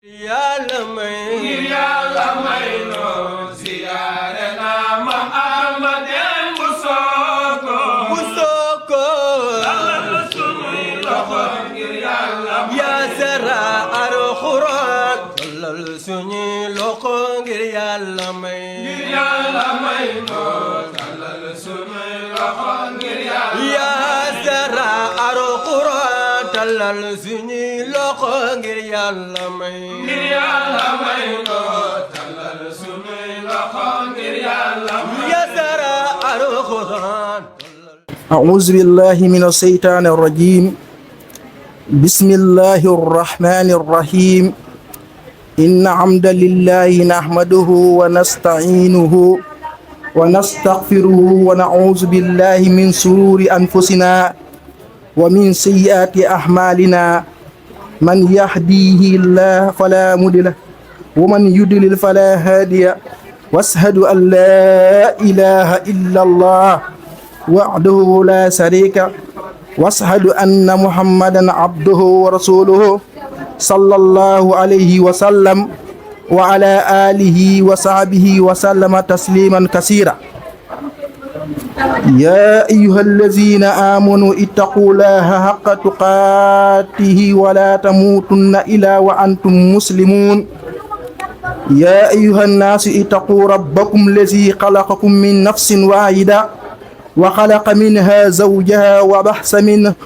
yàlla may noo ziyaare na Muhammad bu Soko tallal sunuy loxo ngir yàlla yaa sara alxuraan tallal sunuy loxo ngir yàlla may noo tallal sunuy loxo ngir yàlla yaa sara alxuraan tallal sunuy loxo ngir yàlla may noo tallal sunuy loxo ngir yàlla yaa sara alxuraan. أعوذ بالله من الشيطان الرجيم بسم الله الرحمن الرحيم إن حمد لله نحمده ونستعينه ونستغفره ونعوذ بالله من شرور أنفسنا ومن سيئات أعمالنا من يهديه الله فلا مضل له ومن يضلل فلا هادي له وأشهد أن لا إله إلا الله وحده لا شريك له واشهد ان محمدا عبده ورسوله صلى الله عليه وسلم وعلى اله وصحبه وسلم تسليما كثيرا. يا ايها الذين امنوا اتقوا الله حق تقاته ولا تموتن الا وانتم مسلمون. يا ايها الناس اتقوا ربكم الذي خلقكم من نفس واحده وخلق منها زوجها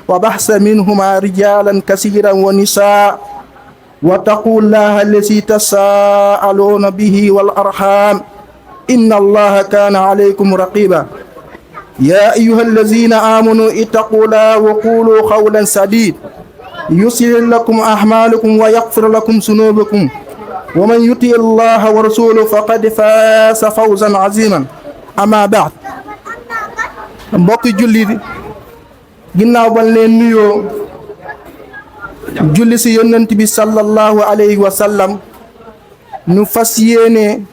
وبحث منهما رجالا كثيرا ونساء واتقوا الله الذي تساءلون به والأرحام إن الله كان عليكم رقيبا. يا أيها الذين آمنوا اتقوا الله وقولوا قولا سديدا يصلح لكم أعمالكم ويغفر لكم ذنوبكم ومن يطع الله ورسوله فقد فاز فوزا عظيما. أما بعد mbokki julli ginnaaw ban leen nuyoo julli si yonent bi sallallahu alayhi wa sallam ñu fas yéene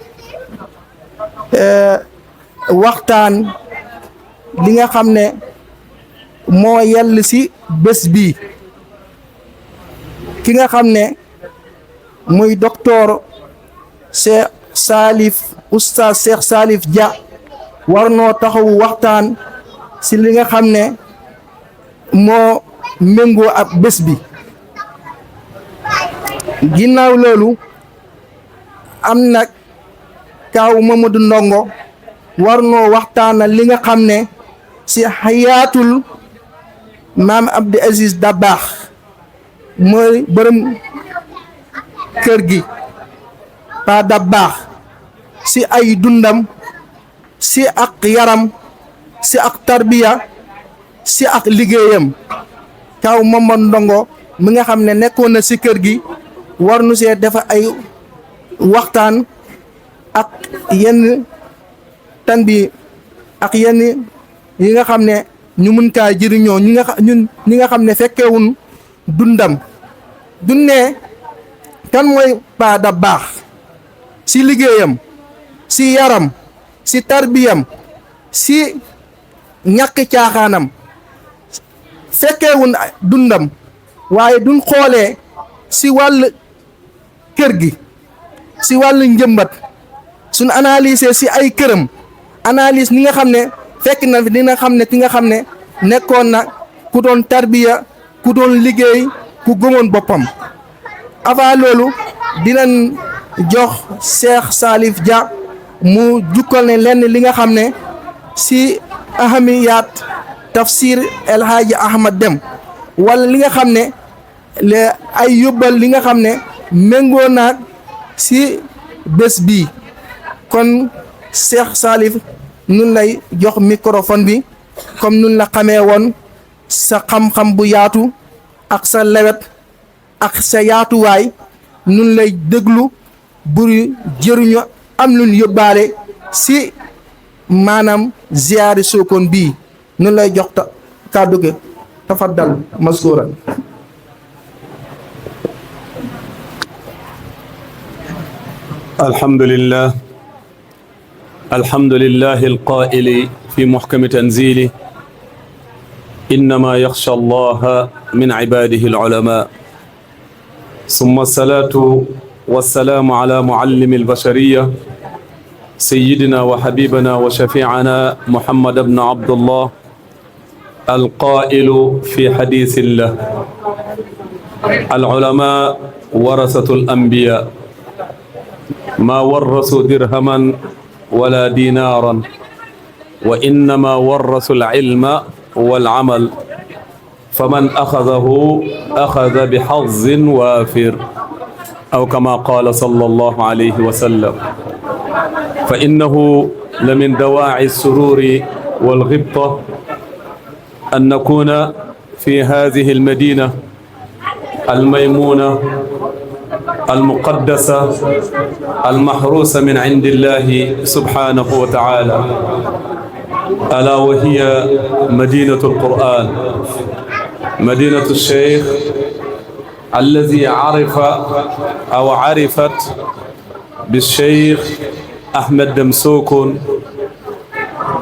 waxtaan li nga xam ne moo yell si bés bi ki nga xam ne muy docteur Oustaz Cheikh Salif Dia war noo taxawu waxtaan si li nga xam ne moo méngoo ak bés bi. ginnaaw loolu am na kaaw Mamadou Ndongo war noo waxtaana li nga xam ne si xayaatul maam Abdou Aziz Dabakh mooy bërëm kër gi Pa Dabakh si ay dundam si ak yaram si ak tarbiya si ak liggéeyam. kaw Mamadou Ndongo mi nga xam ne nekkoon na si kër gi war nu see defa ay waxtaan ak yenn tan bi ak yenn yi nga xam ne ñu mun kaa jëriñoo ñi nga xam ne fekkewun dundam dunne kan mooy Pa Dabakh si liggéeyam si yaram si tarbiyam si ñàkk caaxaanam fekkeewun dundam waaye duñ xoolee si wàll kër gi si wàll njëmbat suñ analyser si ay këram analyse ni nga xam ne fekk na fi dina xam ne ki nga xam ne nekkoon na ku doon tarbiya ku doon liggéey ku gëmoon boppam. avant loolu dinañ jox Cheikh Salif Dia mu jukkal ne lenn li nga xam ne si ahamiyaat tafsir El Hadji Ahmad Dem wala li nga xam ne ay yóbbal li nga xam ne méngoo naag si bés bii. kon Cheikh Salif nun lay jox microphone bi comme nun la xamee woon sa xam-xam bu yaatu ak sa lewet ak sa yaatuwaay nun lay déglu buri jëruñu am luñ yóbbaale si maanaam ziyaari Sokone bii nun lay jox kàddu gi tafaddal maskuran. الحمد لله القائل في محكم تنزيله إنما يخشى الله من عباده العلماء ثم الصلاة والسلام على معلم البشرية سيدنا وحبيبنا وشفيعنا محمد بن عبد الله القائل في حديث الله: العلماء ورثة الأنبياء ما ورثوا درهما ولا دينارا وإنما ورثوا العلم والعمل فمن أخذه أخذ بحظ وافر أو كما قال صلى الله عليه وسلم. فإنه لمن دواعي السرور والغبطة أن نكون في هذه المدينة الميمونة المقدسة المحروسة من عند الله سبحانه وتعالى، ألا وهي مدينة القرآن، مدينة الشيخ الذي عرفت بالشيخ أحمد دمسوكن،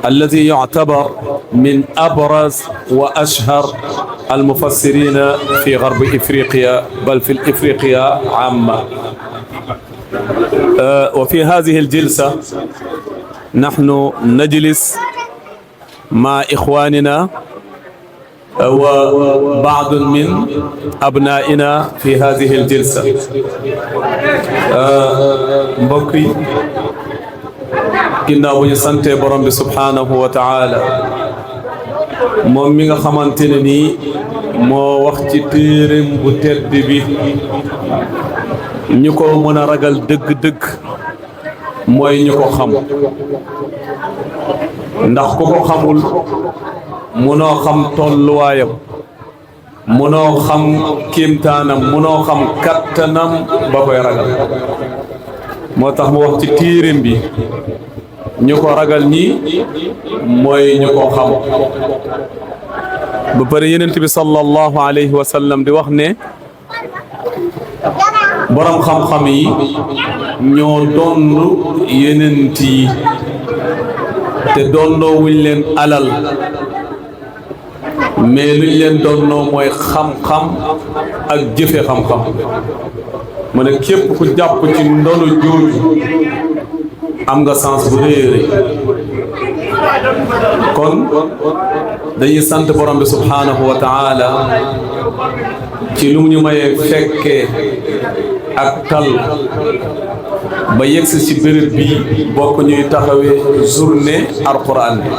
الذي يعتبر من أبرز وأشهر المفسرين في غرب إفريقيا بل في إفريقيا عامة. وفي هذه الجلسة نحن نجلس مع إخواننا وبعض من أبنائنا في هذه الجلسة. mbokk ginnaaw bu ñu sante borom bi subhanahu wa taala moom mi nga xamante ne nii moo wax ci téereem bu tedd bi ñu ko mën a ragal dëgg-dëgg mooy ñu ko xam, ndax ku ko xamul munoo xam tolluwaayam, munoo xam kéemtaanam, munoo xam kattanam ba koy ragal. moo tax mu wax ci téereem bi ñu ko ragal ñi mooy ñu ko xam. ba pare Yonent bi sallallahu alayhi wa sallam di wax ne borom xam-xam yi ñoo donn yonent yi te donnoo wuñ leen alal, mais luñ leen donnoo mooy xam-xam ak jëfe xam-xam. mu ne képp ku jàpp ci ndonu jooju am nga sens bu réere. kon dañuy sant borom bi subhanahu wa taala ci lu ñu mayee fekkee ak tal ba yegsi ci béréb bi bokk ñuy taxawee journée alquran bi.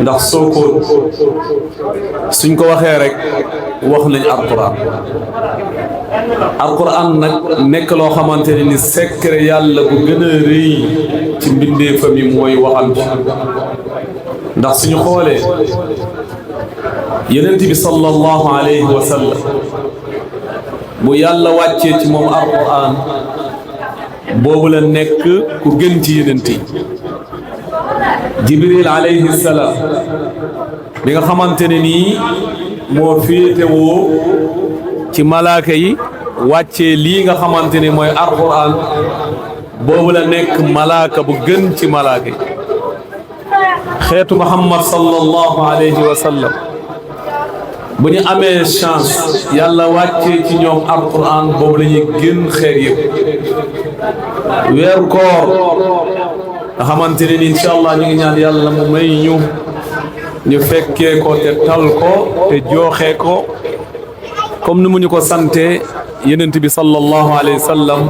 ndax Sokone suñ ko waxee rek wax nañ alquran nag nekk loo xamante ne ni secret yàlla bu gën a rëy ci mbindeefam yi mooy waxam ci. ndax suñu xoolee Yonent bi sallallahu alayhi wa sallam bu yàlla wàccee ci moom alquran boobu la nekk ku gën ci yonent yi. Jibril alayhi salaam bi nga xamante ne nii moo féetewoo ci malaaka yi wàccee lii nga xamante ne mooy alquran boobu la nekk malaaka bu gën ci malaaka yi. xeetu Muhammad sallallahu alayhi wa sallam bu ñu amee chance yàlla wàccee ci ñoom alquran boobu la ñuy gën xeet yëpp. weeru koor nga xamante ne ni incha allah ñu ngi ñaan yàlla mu may ñu fekkee ko te tal ko te jooxee ko comme ni mu ñu ko sante Yonent bi sallallahu alayhi wa sallam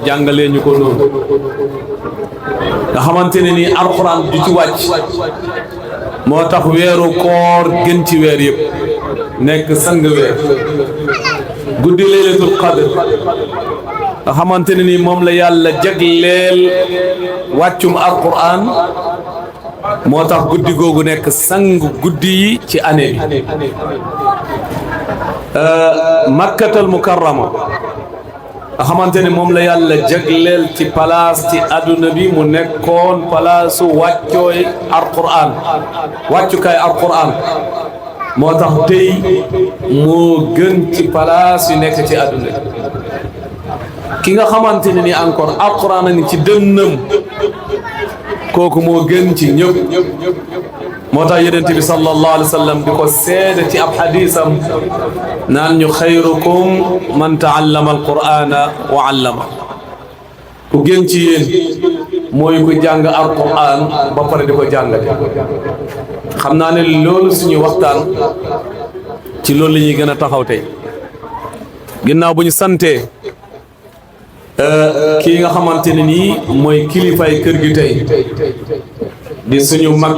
jàngalee ñu ko noonu. nga xamante ne ni alquran du ci wàcc moo tax weeru koor gën ci weer yëpp nekk sang weer. guddi laylatul qadr nga xamante ne ni moom la yàlla jagleel wàccum alquran moo tax guddi googu nekk sang guddi yi ci année bi. Makkatal Mukarrama nga xamante ne moom la yàlla jagleel ci palaas ci adduna bi mu nekkoon palaasu wàccooy alquran wàccukaay alquran moo tax tey moo gën ci palaas yu nekk ci adduna ki nga xamante ne ni encore alquran a ngi ci dënnam kooku moo gën ci ñëpp moo tax yonent bi sallallahu alayhi wa sallam di ko seede ci ab xadiisam naan ñu xayrukum man taallama alqur'ana wa allama ku gën ci yéen mooy ku jàng alqur'an ba pare di ko jàngale xam naa ne loolu suñu waxtaan ci loolu la ñuy gën a taxaw tey ginnaaw bu ñu santee kii nga xamante ne nii mooy kilifay kër gi tey di suñu mag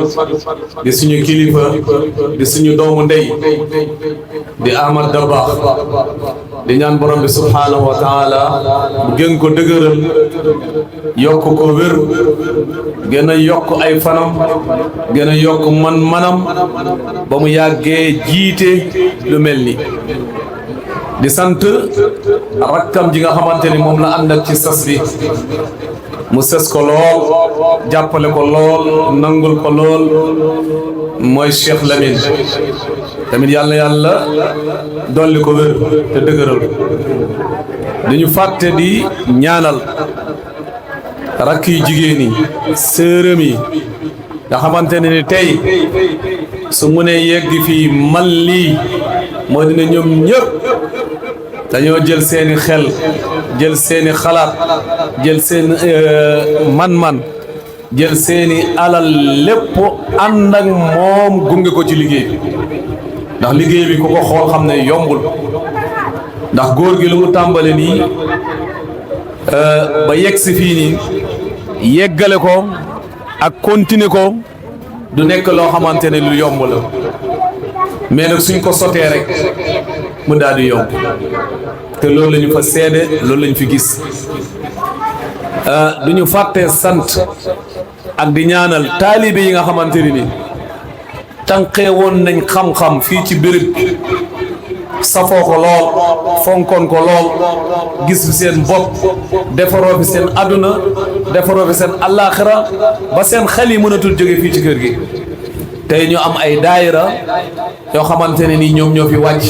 di suñu kilifa di suñu doomu ndey di Ahmad Dabakh di ñaan borom bi subhaanahu wa taala bu gën ko dëgëral yokk ko wér gën a yokk ay fanam gën a yokk manam ba mu yàggee jiite lu mel ni di sant rakkam ji nga xamante ni moom la ànd ak ci sas bi mu ses ko lool jàppale ko lool nangul ko lool mooy Cheikh Lamine tamit yàlla dolli ko wér te dëgëral dañu fàtte di ñaanal rakk yu jigéen yi sërëm yi nga xamante ne ni tey su mu ne yegg fii man lii moo dina ñoom ñëpp dañoo jël seeni xel jël seeni xalaat jël seen man-man jël seeni alal lépp ànd ak moom gunge ko ci liggéey bi ndax liggéey bi ku ko xool xam ne yombul ndax góor gi lu mu tàmbale nii ba yegg si fii nii yeggale ko ak continuer ko du nekk loo xamante ne lu yomb la mais nag suñ ko sotee rek mu daal di yomb te loolu la ñu fa seede loolu la ñu fi gis du ñu fàttee sant ak di ñaanal taalibe yi nga xamante ni tànqee woon nañ xam-xam fii ci béréb safoo ko lool fonkoon ko lool gis fi seen bopp defaroo fi seen àdduna defaroo fi seen allaaxira ba seen xel yi mënatul jóge fii ci kër gi tey ñu am ay daayira yoo xamante ne ni ñoom ñoo fi wàcc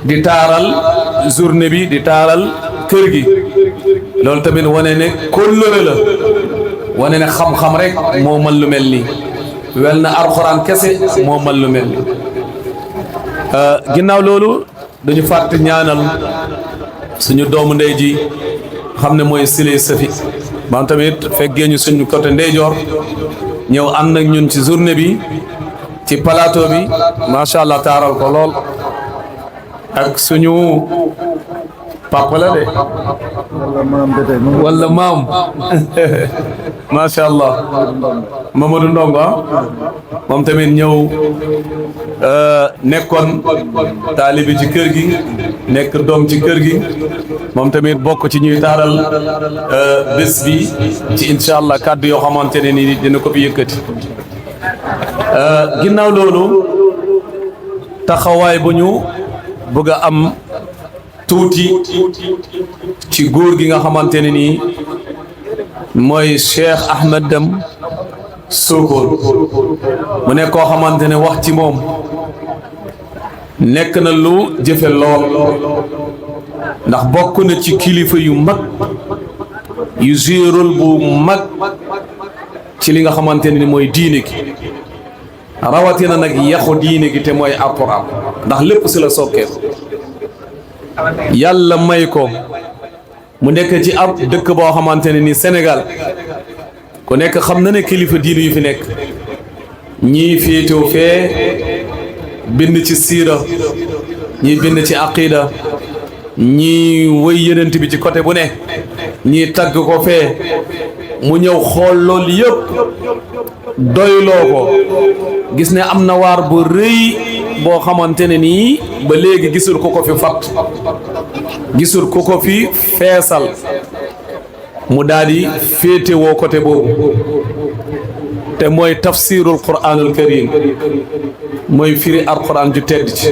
di taaral journée bi di taaral kër gi loolu tamit wane ne kóllëre la wane ne xam-xam rek moo mën lu mel nii wel na alxuraan kese moo mën lu mel nii ginnaaw loolu dañu fàtte ñaanal suñu doomu ndey ji xam ne mooy Sile Safi maam tamit fekkee ñu suñu côté ndeyjoor ñëw ànd ak ñun ci journée bi ci plateau bi macha allah taaral ko lool ak suñu papa la de wala maam macha allah Mamadou Ndongo moom tamit ñëw nekkoon taalibi ci kër gi nekk doom ci kër gi moom tamit bokk ci ñuy taaral bés bi ci incha allah kàddu yoo xamante ne ni dina ko fi yëkkati ginnaaw loolu taxawaay bu ñu bëgg a am tuuti ci góor gi nga xamante ne nii mooy Cheikh Ahmed Deme Sokone mu nekk koo xamante ne wax ci moom nekk na lu jëfe lool ndax bokk na ci kilifa yu mag yu joué rôle bu mag ci li nga xamante ne ni mooy diine gi rawatina nag yaxu diine gi te mooy alxuraan ndax lépp si la sokkee yàlla may ko mu nekk ci ab dëkk boo xamante ne ni Sénégal ku nekk xam na ne kilifa diine yu fi nekk ñii féetew fee bind ci siira ñii bind ci aqida ñii wëy yenent bi ci côté bu ne ñii tagg ko fee mu ñëw xool loolu yëpp doyloo ko gis ne am na waar bu rëy boo xamante ne nii ba léegi gisul ko ko fi fat gisul ko ko fi feesal mu daal di féetewoo côté boobu te mooy tafsirul quranul karim mooy firi alquran ju tedd ci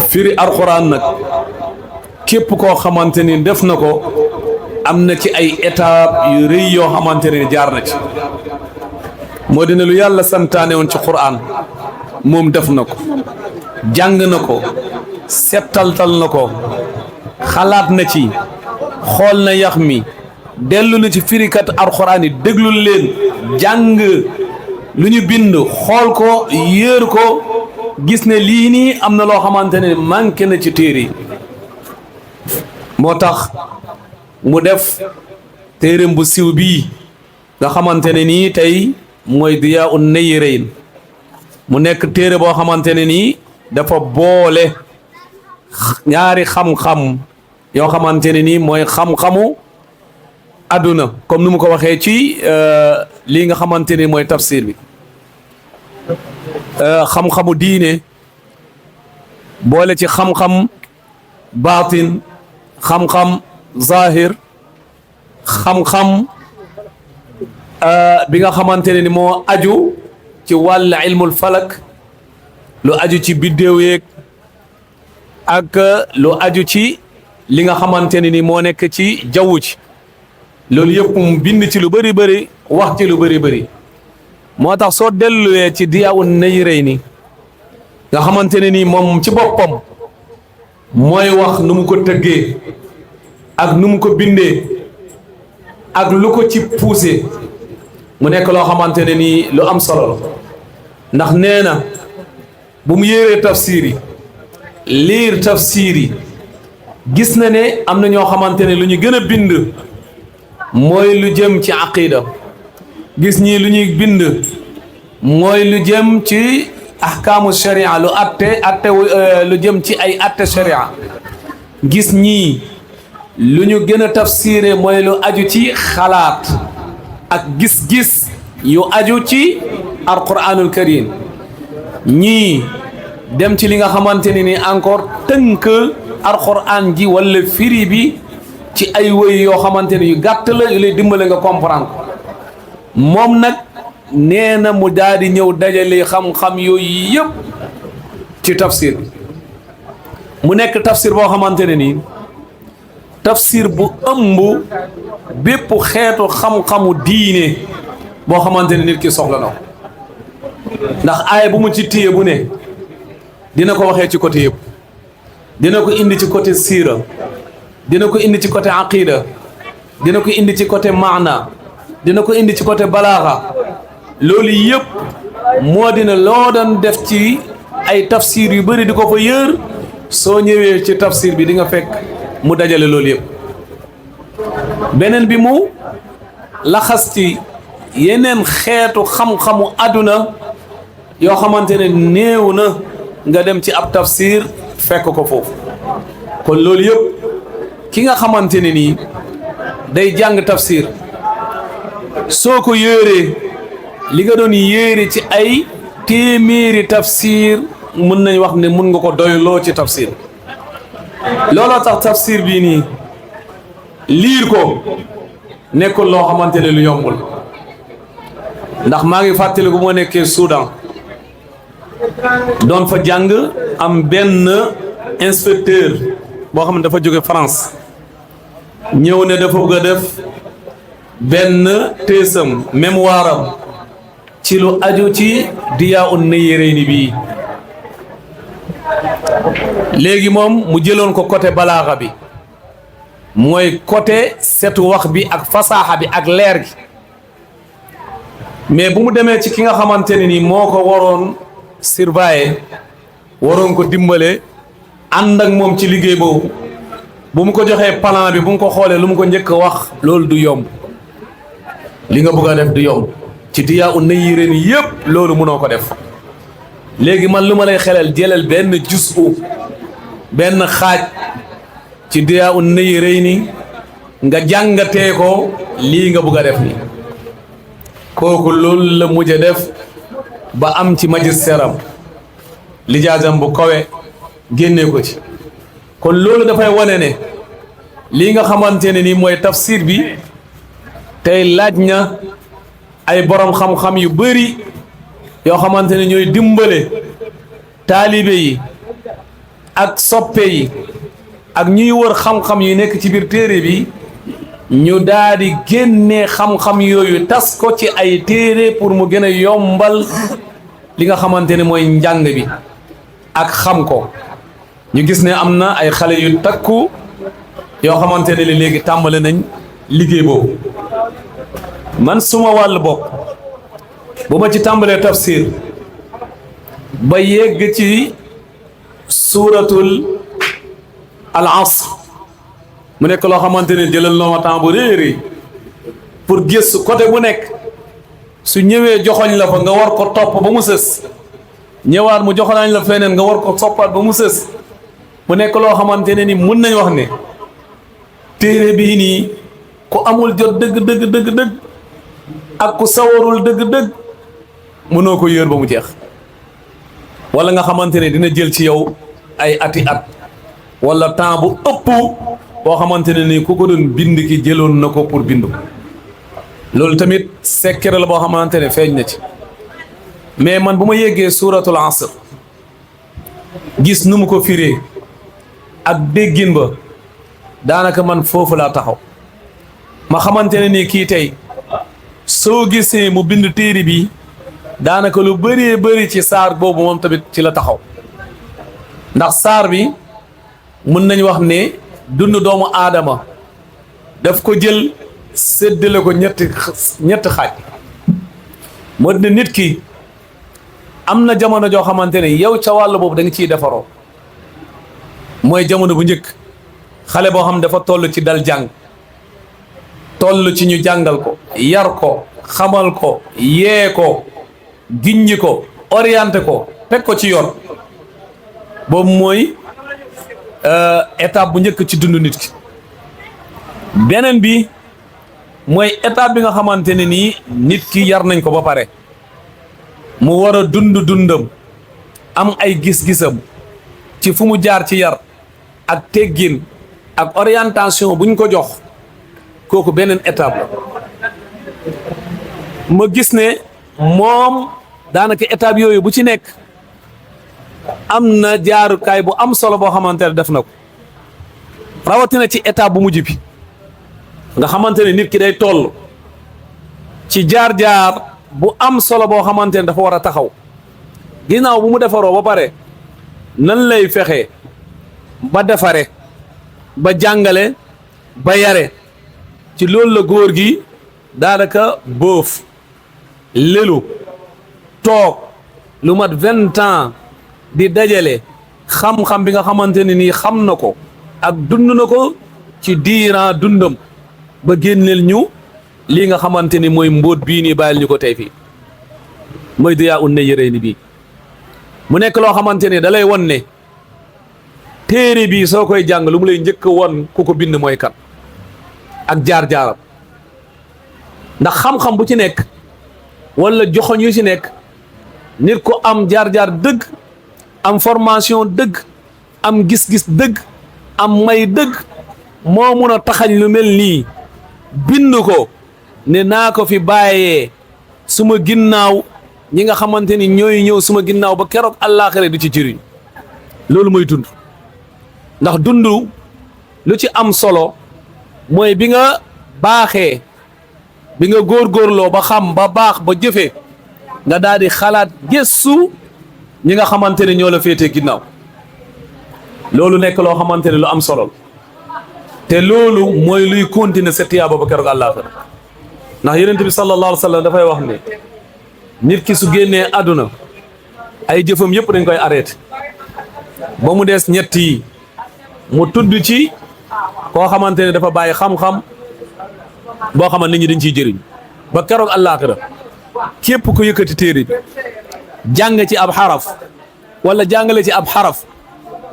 firi alquran nag képp koo xamante ni def na ko am na ci ay étape yu rëy yoo xamante ne jaar na ci moo dina lu yàlla santaane woon ci quran moom def na ko jàng na ko settaltal na ko xalaat na ci xool na yax mi dellu na ci firikat alxuraan yi déglul leen jàng lu ñu bind xool ko yéer ko gis ne lii nii am na loo xamante ne manqué na ci téere yi moo tax mu def téereem bu siw bii nga xamante ne nii tey mooy Diyaa'un Nayrayn mu nekk téere boo xamante ne nii dafa boole ñaari xam-xam yoo xamante ne nii mooy xam-xamu àdduna comme ni mu ko waxee ci lii nga xamante ni mooy tafsir bi xam-xamu diine boole ci xam-xam baatin xam-xam zahir xam-xam bi nga xamante ne ni moo aju ci wàll ilmul falak lu aju ci biddéew yeeg ak lu aju ci li nga xamante ne ni moo nekk ci jaww ji loolu yëpp mu bind ci lu bëri bëri wax ci lu bëri bëri moo tax soo delluwee ci Diyaa'un Nayrayni nga xamante ne ni moom ci boppam mooy wax nu mu ko tëggee ak nu mu ko bindee ak lu ko ci poussé mu nekk loo xamante ne nii lu am solo la ndax nee na bu mu yéeree tafsir yi liir tafsir yi gis na ne am na ñoo xamante ne lu ñu gën a bind mooy lu jëm ci aqida gis ñii lu ñuy bind mooy lu jëm ci ahkaamu sharia lu atte lu jëm ci ay atte sharia gis ñii lu ñu gën a tafsiré mooy lu aju ci xalaat ak gis-gis yu aju ci alquranul karim ñii dem ci li nga xamante ne ni encore tënk alquran ji wala firi bi ci ay woy yoo xamante ne yu gàtt la yu lay dimbale nga comprendre ko moom nag nee na mu daal di ñëw dajale xam-xam yooyu yëpp ci tafsir bi mu nekk tafsir boo xamante ne nii tafsir bu ëmb bépp xeetu xam-xamu diine boo xamante ne nit ki soxla na ko ndax aaya bu mu ci téye bu ne dina ko waxee ci côté yëpp dina ko indi ci côté siira dina ko indi ci côté aqida dina ko indi ci côté maana dina ko indi ci côté balaaxa loolu yëpp moo dina loo doon def ci ay tafsir yu bëri di ko fa yër soo ñëwee ci tafsir bi di nga fekk mu dajale loolu yëpp beneen bi mu laxas ci yeneen xeetu xam-xamu àdduna yoo xamante ne néew na nga dem ci ab tafsir fekk ko foofu kon loolu yëpp ki nga xamante ne nii day jàng tafsir soo ko yéeree li nga doon yéere ci ay téeméeri tafsir mën nañ wax ne mun nga ko doyloo ci tafsir looloo tax tafsir bii nii liir ko nekkul loo xamante ne lu yombul ndax maa ngi fàttali bu ma nekkee Soudan doon fa jàng am benn inspecteur boo xam ne dafa jóge France ñëw ne dafa bëgg a def benn teesam mémoire am ci lu aju ci Diyaa'un Nayrayni bii léegi moom mu jëloon ko côté balaaxa bi mooy côté setu wax bi ak fasaaxa bi ak leer gi mais bu mu demee ci ki nga xamante ne ni moo ko waroon surveiller waroon ko dimbale ànd ak moom ci liggéey boobu bu mu ko joxee plan bi bu mu ko xoolee lu mu ko njëkk a wax loolu du yomb li nga bëgg a def du yomb ci Diyaa'un Nayrayni yëpp loolu mënoo ko def léegi man lu ma lay xelal jëlal benn juz'u benn xaaj ci Diyaa'un Nayrayni nga jàngatee ko lii nga bëgg a def ni kooku loolu la mujj a def ba am ci magisteram lijaasam bu kawe génnee ko ci kon loolu dafay wane ne lii nga xamante ne ni mooy tafsir bi tey laaj na ay borom xam-xam yu bëri yoo xamante ne ñooy dimbale taalibe yi ak soppe yi ak ñuy wër xam-xam yu nekk ci biir téere bi ñu daal di génnee xam-xam yooyu tas ko ci ay téere pour mu gën a yombal li nga xamante ne mooy njàng bi ak xam ko ñu gis ne am na ay xale yu takku yoo xamante ne léegi tàmbale nañ liggéey boobu man suma wàll bopp bu ma ci tàmbalee tafsir ba yegg ci suuratul al asr mu nekk loo xamante ne jëlal na ma temps bu réeri pour gëstu côté bu nekk su ñëwee joxoñ la fa nga war ko topp ba mu sës ñëwaat mu joxoñañ la feneen nga war ko toppaat ba mu sës mu nekk loo xamante ne ni mun nañ wax ne téere bii nii ku amul jot dëgg ak ku sawarul dëgg mënoo ko yër ba mu jeex wala nga xamante ne dina jël ci yow ay ati at wala temps bu ëpp boo xamante ne ni ku ko doon bind ki jëloon na ko pour bindu loolu tamit secret la boo xamante ne feeñ na ci mais man bu ma yeggee suuratul asr gis nu mu ko firee ak déggin ba daanaka man foofu laa taxaw ma xamante ne ni kii tey soo gisee mu bind téere bi daanaka lu bëree bëri ci saar boobu moom tamit ci la taxaw ndax saar bi mën nañu wax ne dund doomu aadama daf ko jël séddale ko ñetti xaaj moo ne nit ki am na jamono joo xamante ne yow ca wàll boobu da nga ciy defaroo mooy jamono bu njëkk xale boo xam dafa toll ci dal jàng toll ci ñu jàngal ko yar ko xamal ko yee ko giññi ko orienté ko teg ko ci yoon boobu mooy étape bu njëkk ci dund nit ki beneen bi mooy étape bi nga xamante ne nii nit ki yar nañ ko ba pare mu war a dundam am ay gis-gisam ci fu mu jaar ci yar ak teggin ak orientation buñ ko jox kooku beneen étape la ma gis ne moom daanaka étape yooyu bu ci nekk am na jaarukaay bu am solo boo xamante ne def na ko rawatina ci étape bu mujj bi nga xamante ne nit ki day toll ci jaar-jaar bu am solo boo xamante ne dafa war a taxaw ginnaaw bu mu defaroo ba pare nan lay fexe ba defare ba jàngale ba yare ci loolu la góor gi daanaka boof lélu toog lu mat 20 ans di dajale xam-xam bi nga xamante ne nii xam na ko ak dund na ko ci diiran dundam ba génneel ñu lii nga xamante ni mooy mbóot bii nii bàyyil ñu ko tey fii mooy Diyaa un-Nayrayni bii mu nekk loo xamante ni da lay won ne téere bii soo koy jàng lu mu lay njëkk a won ku ko bind mooy kan ak jaar-jaaram ndax xam-xam bu ci nekk wala joxoñ yu ci nekk nit ko am jaar-jaar dëgg am formation dëgg am gis-gis dëgg am may dëgg moo mun a taxañ lu mel nii bind ko ne naa ko fi bàyyee suma ginnaaw ñi nga xamante ni ñooy ñëw suma ginnaaw ba keroog àllaaxira di ci jëriñ loolu mooy dund ndax dund lu ci am solo mooy bi nga baaxee bi nga góorgóorloo ba xam ba baax ba jëfee nga daal di xalaat gëstu ñi nga xamante ne ñoo la féetee ginnaaw loolu nekk loo xamante ne lu am solo te loolu mooy luy continuer sa tiyaaba ba keroog àllaaxira ndax yonent bi sallallahu alayhi wa sallam dafay wax ne nit ki su génnee àdduna ay jëfam yëpp dañ koy arrêté ba mu des ñett yi mu tudd ci koo xamante ne dafa bàyyi xam-xam boo xamante nit ñi dañ ciy jëriñ ba keroog àllaaxira képp ku yëkkati téere bi jàng ci ab xaraf wala jàngale ci ab xaraf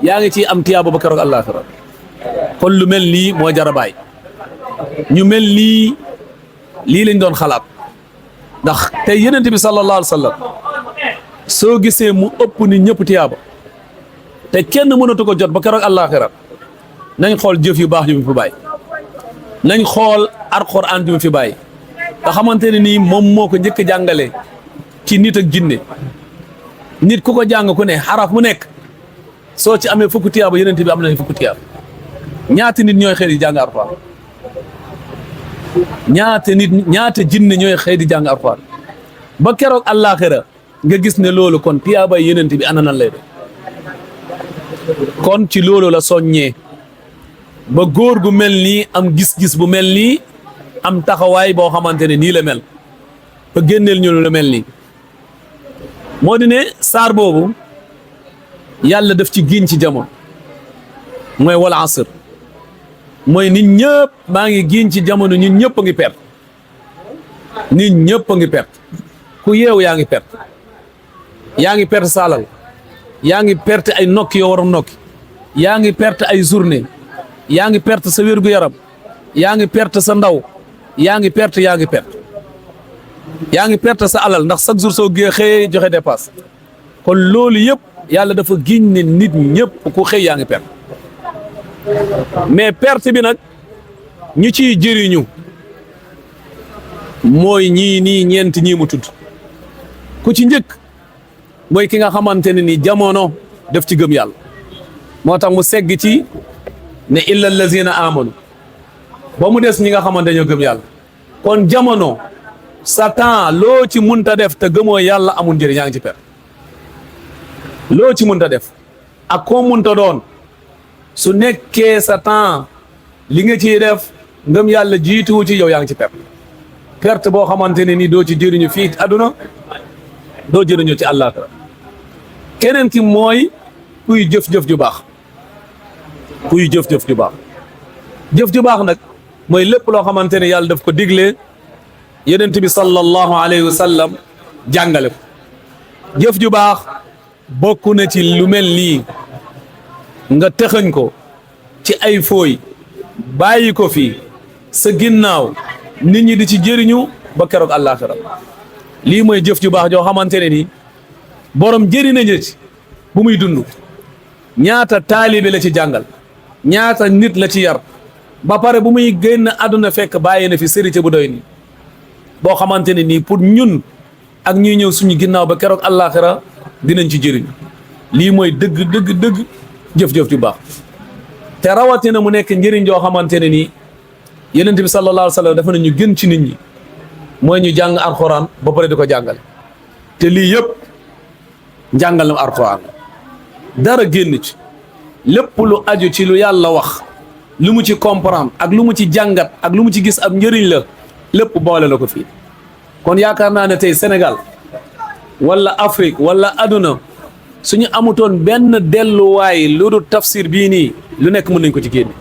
yaa ngi ciy am tiyaaba ba keroog àllaaxira kon lu mel nii moo jar a bàyyi ñu mel nii lii lañ doon xalaat ndax tey yonent bi sallallahu alayhi wa sallam soo gisee mu ëpp ni ñëpp tiyaaba te kenn mënatu ko jot ba keroog àllaaxira nañ xool jëf yu baax yu mu fi bàyyi nañ xool alxuraan yu mu fi bàyyi nga xamante ne nii moom moo ko njëkk jàngale ci nit ak jinne nit ku ko jàng ku ne xaraf mu nekk soo ci amee fukki tiyaaba yonent bi am na fukki tiyaaba ñaata nit ñooy xëy di jàng alxuraan ñaata jinne ñooy xëy di jàng alxuraan ba keroog àllaaxira nga gis ne loolu kon tiyaabay yonent bi ana nan lay def kon ci loolu la soññee ba góor gu mel nii am gis-gis bu mel nii am taxawaay boo xamante ne nii la mel ba génneel ñu lu mel nii moo di ne saar boobu yàlla daf ci giñ ci jamono mooy wal asr mooy nit ñëpp maa ngi giñ ci jamono ñun ñëpp a ngi perte nit ñëpp a ngi perte ku yeewu yaa ngi perte yaa ngi perte sa alal yaa ngi perte ay nokki yoo war a nokki yaa ngi perte ay journée yaa ngi perte sa wér-gu-yaram yaa ngi perte sa ndaw yaa ngi perte yaa ngi perte sa alal ndax chaque jour soo xëyee joxe dépasse kon loolu yëpp yàlla dafa giñ ne nit ñëpp ku xëy yaa ngi perte mais perte bi nag ñu ciy jëriñu mooy ñii nii ñeent ñii mu tudd ku ci njëkk mooy ki nga xamante ne ni jamono def ci gëm yàlla moo tax mu segg ci ne illa allazina amanu ba mu des ñi nga xamante ñoo gëm yàlla kon jamono sa temps loo ci munta def te gëmoo yàlla amul njëriñ yaa ngi ci per loo ci munta def ak koo munta doon su nekkee sa temps li nga ciy def ngëm yàlla jiituwu ci yow yaa ngi ci perte boo xamante ne ni doo ci jëriñu fii àdduna doo jëriñu ci àllaaxira keneen ki mooy kuy jëf-jëf ju baax kuy jëf-jëf ju baax jëf ju baax nag mooy lépp loo xamante ne yàlla daf ko digle yonent bi sallallahu alayhi wa sallam jàngale ko jëf ju baax bokk na ci lu mel nii nga tëxañ ko ci ay fooy bàyyi ko fii sa ginnaaw nit ñi di ci jëriñu ba keroog àllaaxira lii mooy jëf ju baax joo xamante ne nii borom jëriñ ci bu muy dund ñaata taalibe la ci jàngal ñaata nit la ci yar ba pare bu muy génn àdduna fekk bàyyi na fi sérité bu doy nii boo xamante ne nii pour ñun ak ñuy ñëw suñu ginnaaw ba keroog àllaaxira dinañ ci jëriñ lii mooy dëgg jëf-jëf ju baax te rawatina mu nekk njëriñ joo xamante ne nii yonent bi sallallahu alayhi wa sallam dafa ne ñu gën ci nit ñi mooy ñu jàng alxuraan ba pare di ko jàngale te lii yëpp njàngal na alxuraan dara génn ci lépp lu aju ci lu yàlla wax lu mu ci comprendre ak lu mu ci jàngat ak lu mu ci gis ab njëriñ la lépp boole la ko fii kon yaakaar naa ne tey Sénégal wala Afrique wala aduna suñu amutoon benn delluwaay lu dul tafsir bii nii lu nekk mën nañ ko ci génne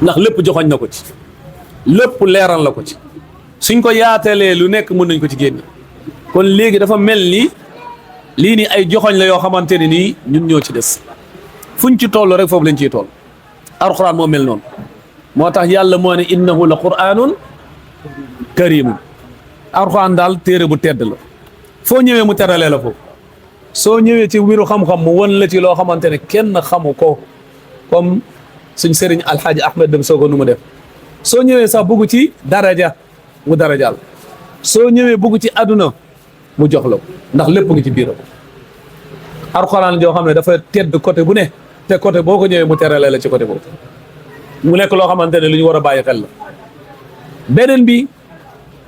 ndax lépp joxoñ na ko ci lépp leeral la ko ci suñ ko yaatalee lu nekk mën nañ ko ci génne kon léegi dafa mel ni lii nii ay joxoñ la yoo xamante ne nii ñun ñoo ci des fuñ ci toll rek foofu lañ ciy toll alxuraan moo mel noonu moo tax yàlla moo ne innahu la quraanun karimun alxuraan daal téere bu tedd la foo ñëwee mu teralee la foofu soo ñëwee ci wiru xam-xam mu won la ci loo xamante ne kenn xamu ko comme suñ sëriñ alxaaji ahmed dem soo ko nu mu def soo ñëwee sax bugg ci daraja mu darajal soo ñëwee bugg ci àdduna mu jox la ndax lépp ngi ci biiram alxuraan joo xam ne dafa tedd côté bu ne te côté boo ko ñëwee mu terale la ci côté boobu mu nekk loo xamante ne lu ñu war a bàyyi xel la beneen bi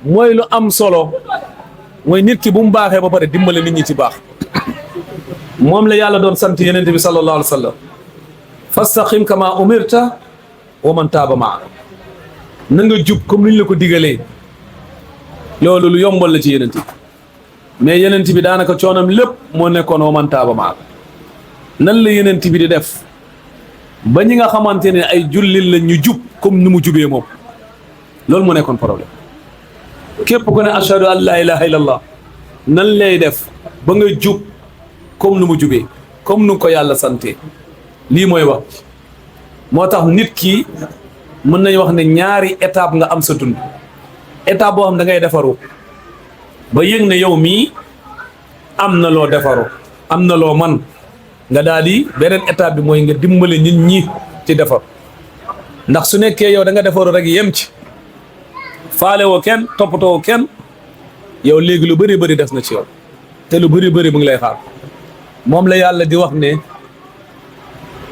mooy lu am solo mooy nit ki bu mu baaxee ba pare dimbale nit ñi ci baax moom la yàlla doon sant yeneen bi sallallahu alayhi wa sallam fastaqim kama umirta wa man taaba maa na nga jub comme ni ñu la ko digalee loolu lu yombal la ci yeneen bi mais yeneen bi daanaka coonam lépp moo nekkoon wa man taaba maa nan la yeneen bi di def ba ñi nga xamante ne ay jullit la ñu jub comme ni mu jubee moom loolu moo nekkoon problème képp ku ne ashhadu an la ilaha illallah nan lay def ba nga jub comme nu mu jubee comme nu ko yàlla sante lii mooy wax moo tax nit ki mën nañu wax ne ñaari étape nga am sa dund étape boo xam da ngay defaru ba yëg ne yow mii am na loo defaru am na loo man nga daal di beneen étape bi mooy nga dimbale nit ñi ci defar ndax su nekkee yow da nga defaru rek yem ci faale woo kenn toppatoo kenn yow léegi lu bëri bëri des na ci yow te lu bëri bëri mu ngi lay xaar moom la yàlla di wax ne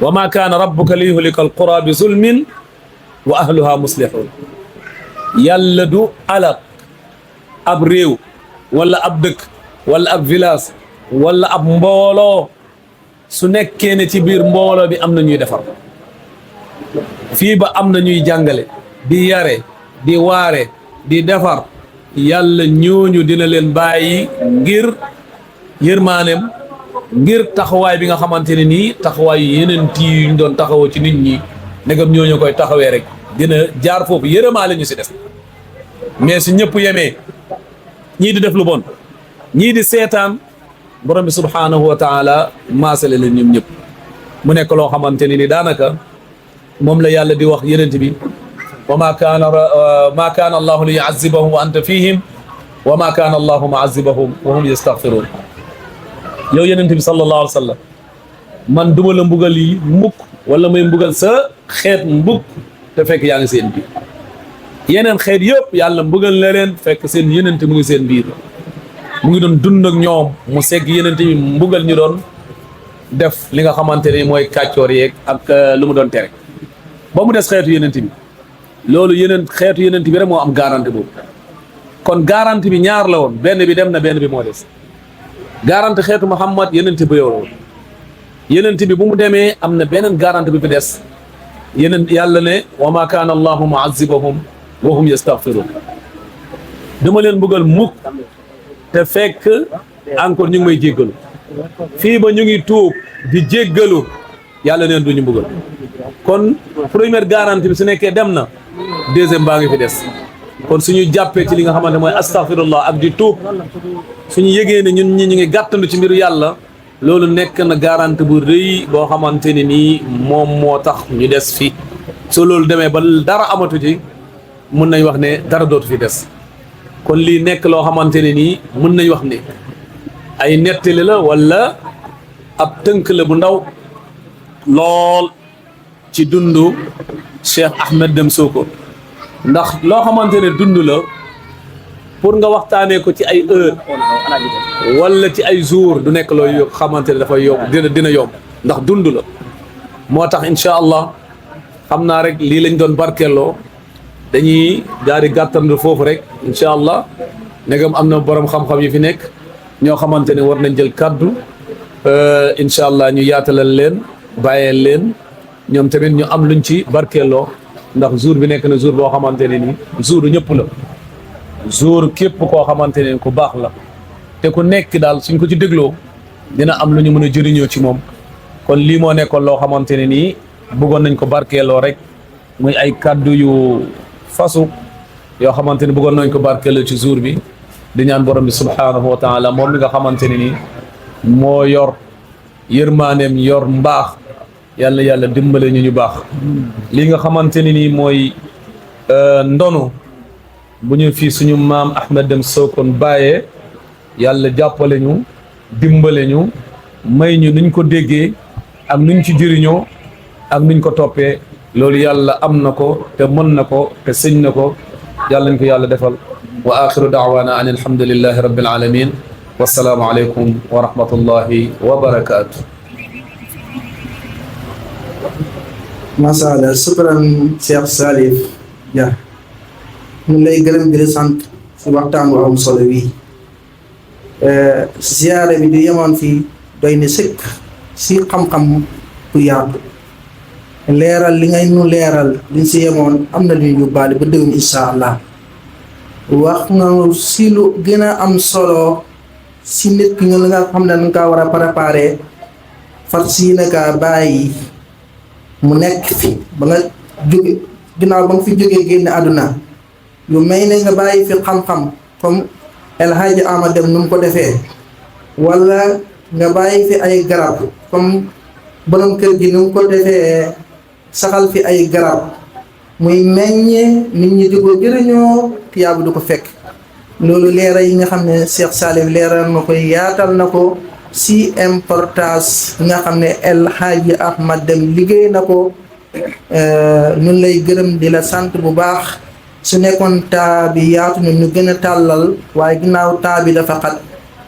wa ma kaana rabbuka li yuhlika alqura bi zulmin wa ahluha muslihun yàlla du alak ab réew wala ab dëkk wala ab village wala ab mbooloo su nekkee ne ci biir mbooloo bi am na ñuy defar fii ba am na ñuy jàngale di yare di waare di defar yàlla ñooñu dina leen bàyyi ngir yërmaaneem ngir taxawaay bi nga xamante ne nii taxawaay yeneen tii yuñ doon taxawoo ci nit ñi ndegam ñooñu koy taxawee rek dina jaar foofu yërëmaale ñu si des mais su ñëpp yemee ñii di def lu bon ñii di seetaan borom bi subhaanahu wa taala maasale leen ñoom ñëpp mu nekk loo xamante ne ni daanaka moom la yàlla di wax yenent bi wa ma kaana allahu li yuazibahum wa anta fihim wa ma kaana allahu muazibahum wa hum yastaghfirun yow yenent bi sallallahu alayhi wa sallam man duma la mbugal yi mbukk wala may mbugal sa xeet mbukk te fekk yaa ngi seen biir yeneen xeet yëpp yàlla mbugal na leen fekk seen yenent mu ngi seen biir mu ngi doon dund ak ñoom mu segg yenent bi mbugal ñu doon def li nga xamante ne mooy kàccoor yeeg ak lu mu doon tere ba mu des xeetu yenent bi loolu xeetu yenent bi rek moo am garanti boobu kon garanti bi ñaar la woon benn bi dem na benn bi moo des garanti xeetu Muhammad yenent bi yow la woon yenent bi bu mu demee am na beneen garanti bi fi des yeneen yàlla ne wa ma kaana allahu muazibahum wa hum yastaghfirun dama leen bëggal mukk te fekk encore ñu ngi may jéggalu fii ba ñu ngi tuub di jéggalu yàlla neen du ñu bëggal kon première garantie bi su nekkee dem na deuxième baa ngi fi des kon suñu jàppee ci li nga xamante mooy astaghfirullah ak di tuub suñu yëgee ne ñun ñi ñu ngi gàttandu ci mbiru yàlla loolu nekk na garantie bu rëy boo xamante ne nii moom moo tax ñu des fi soo loolu demee ba dara amatu ci mun nañ wax ne dara dootu fi des kon lii nekk loo xamante ne nii mun nañ wax ne ay nettali la wala ab tënk la bu ndaw lool ci dundu Cheikh Ahmed Deme Sokone ndax loo xamante ne dund la pour nga waxtaanee ko ci ay heure wala ci ay jour du nekk loo xamante ne dafay yomb dina yomb ndax dund la moo tax incha allah xam naa rek lii lañ doon barkeeloo dañuy daal di gàttandu foofu rek incha allah ndegam am na borom xam-xam yi fi nekk ñoo xamante ne war nañ jël kaddu incha allah ñu yaatalal leen bàyyeel leen ñoom tamit ñu am luñ ci barkeeloo ndax jour bi nekk na jour boo xamante ne ni jour ñëpp la jour képp koo xamante ne ku baax la te ku nekk daal suñ ko ci dégloo dina am lu ñu mën a jëriñoo ci moom kon lii moo nekkoon loo xamante ne nii bëggoon nañ ko barkeeloo rek muy ay kaddu yu fasu yoo xamante ne bëggoon nañ ko barkeeloo ci jour bi di ñaan borom bi subhaanahu wa taala moom mi nga xamante ne nii moo yor yërmaaneem yor mbaax yàlla yàlla dimbale ñu baax li nga xamante ne nii mooy ndonu bu ñu fii suñu maam Ahmed Deme Sokone bàyyee yàlla jàppale ñu dimbale ñu may ñu nuñ ko déggee ak nuñ ci jëriñoo ak nuñ ko toppee loolu yàlla am na ko te mën na ko te sëñ na ko yàlla ñu ko yàlla defal wa axiru daawaana an alhamdulillahi rabbil alamin wassalaamu aleykum wa rahmatullahi wa barakaatu. macha allah sukran Cheikh Salif Dia ñu ngi lay gërëm di la sant si waxtaan wu am solo wi ziyaare bi di yemoon fii doy na sëkk si xam-xam bu yaatu leeral li ngay nu leeral liñ si yemoon am na lu ñu yóbbaale ba déwén incha allah wax nga si lu gën a am solo si nit ki nga li nga xam ne nga kaa war a préparé far si na kaa bàyyi mu nekk fi ba nga jóge ginnaaw ba nga fi jógee génn àdduna yu may ne nga bàyyi fi xam-xam comme El Hadji Ahmed Deme nu mu ko defee wala nga bàyyi fi ay garab comme borom kër gi nu mu ko defee saxal fi ay garab muy meññe nit ñi di ko jëriñoo tiyaabu du ko fekk loolu leeral yi nga xam ne Cheikh Salif leeral na ko yaatal na ko si importance nga xam ne El Hadji Ahmed Deme liggéey na ko ñun lay gërëm di la sant bu baax su nekkoon taa bi yaatu ñu gën a tàllal waaye ginnaaw taa bi dafa xat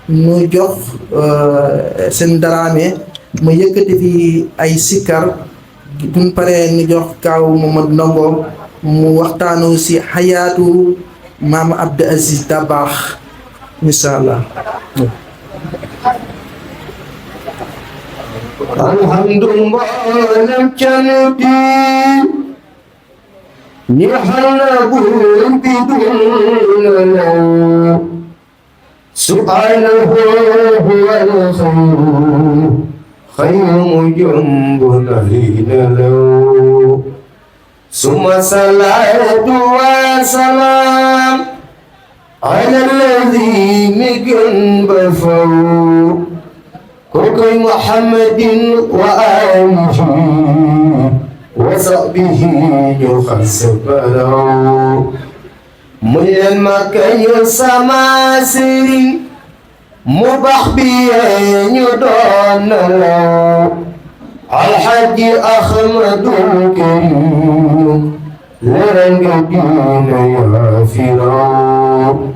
ñu jox seen daraame mu yëkkati fi ay sikkar buñ paree ñu jox kaaw Mamadou Ndongo mu waxtaanu si xayaatu maam Abdou Aziz Dabakh incha allah. alhamdulillah نحن بدون له سبحانه هو الخير خير جنب نهين له ثم صلاة وسلام على الذي مكن بفو كوكي محمد وآله وصحبه يخسف له من مكان يسمى مباح بيان يدون له الحج أحمد الكريم لرنجدين يا فرعون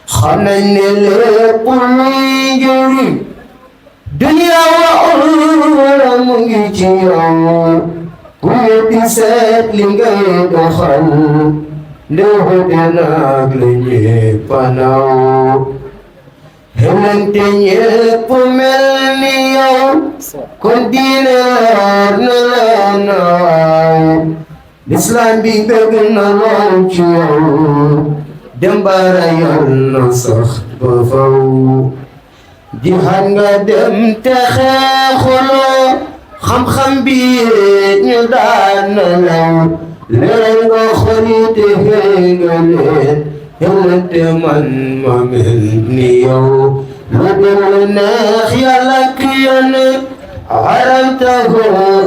خنن لكل جريم دنيا وأخرى مجيئا كل سات لغاية دخل لهدنا لني فناو هلنتي ñepp mel ni yow kon diineer na leen waay l'islam bi bëgg na lool ci yow dem bara yal na sax ba faw jihaad nga dem te xeexuloo xam-xam bi ñu daan na law leer nga xorite nga leen hellente man ma mel ni yow lu dul neex yàlla ak yonent aramtahu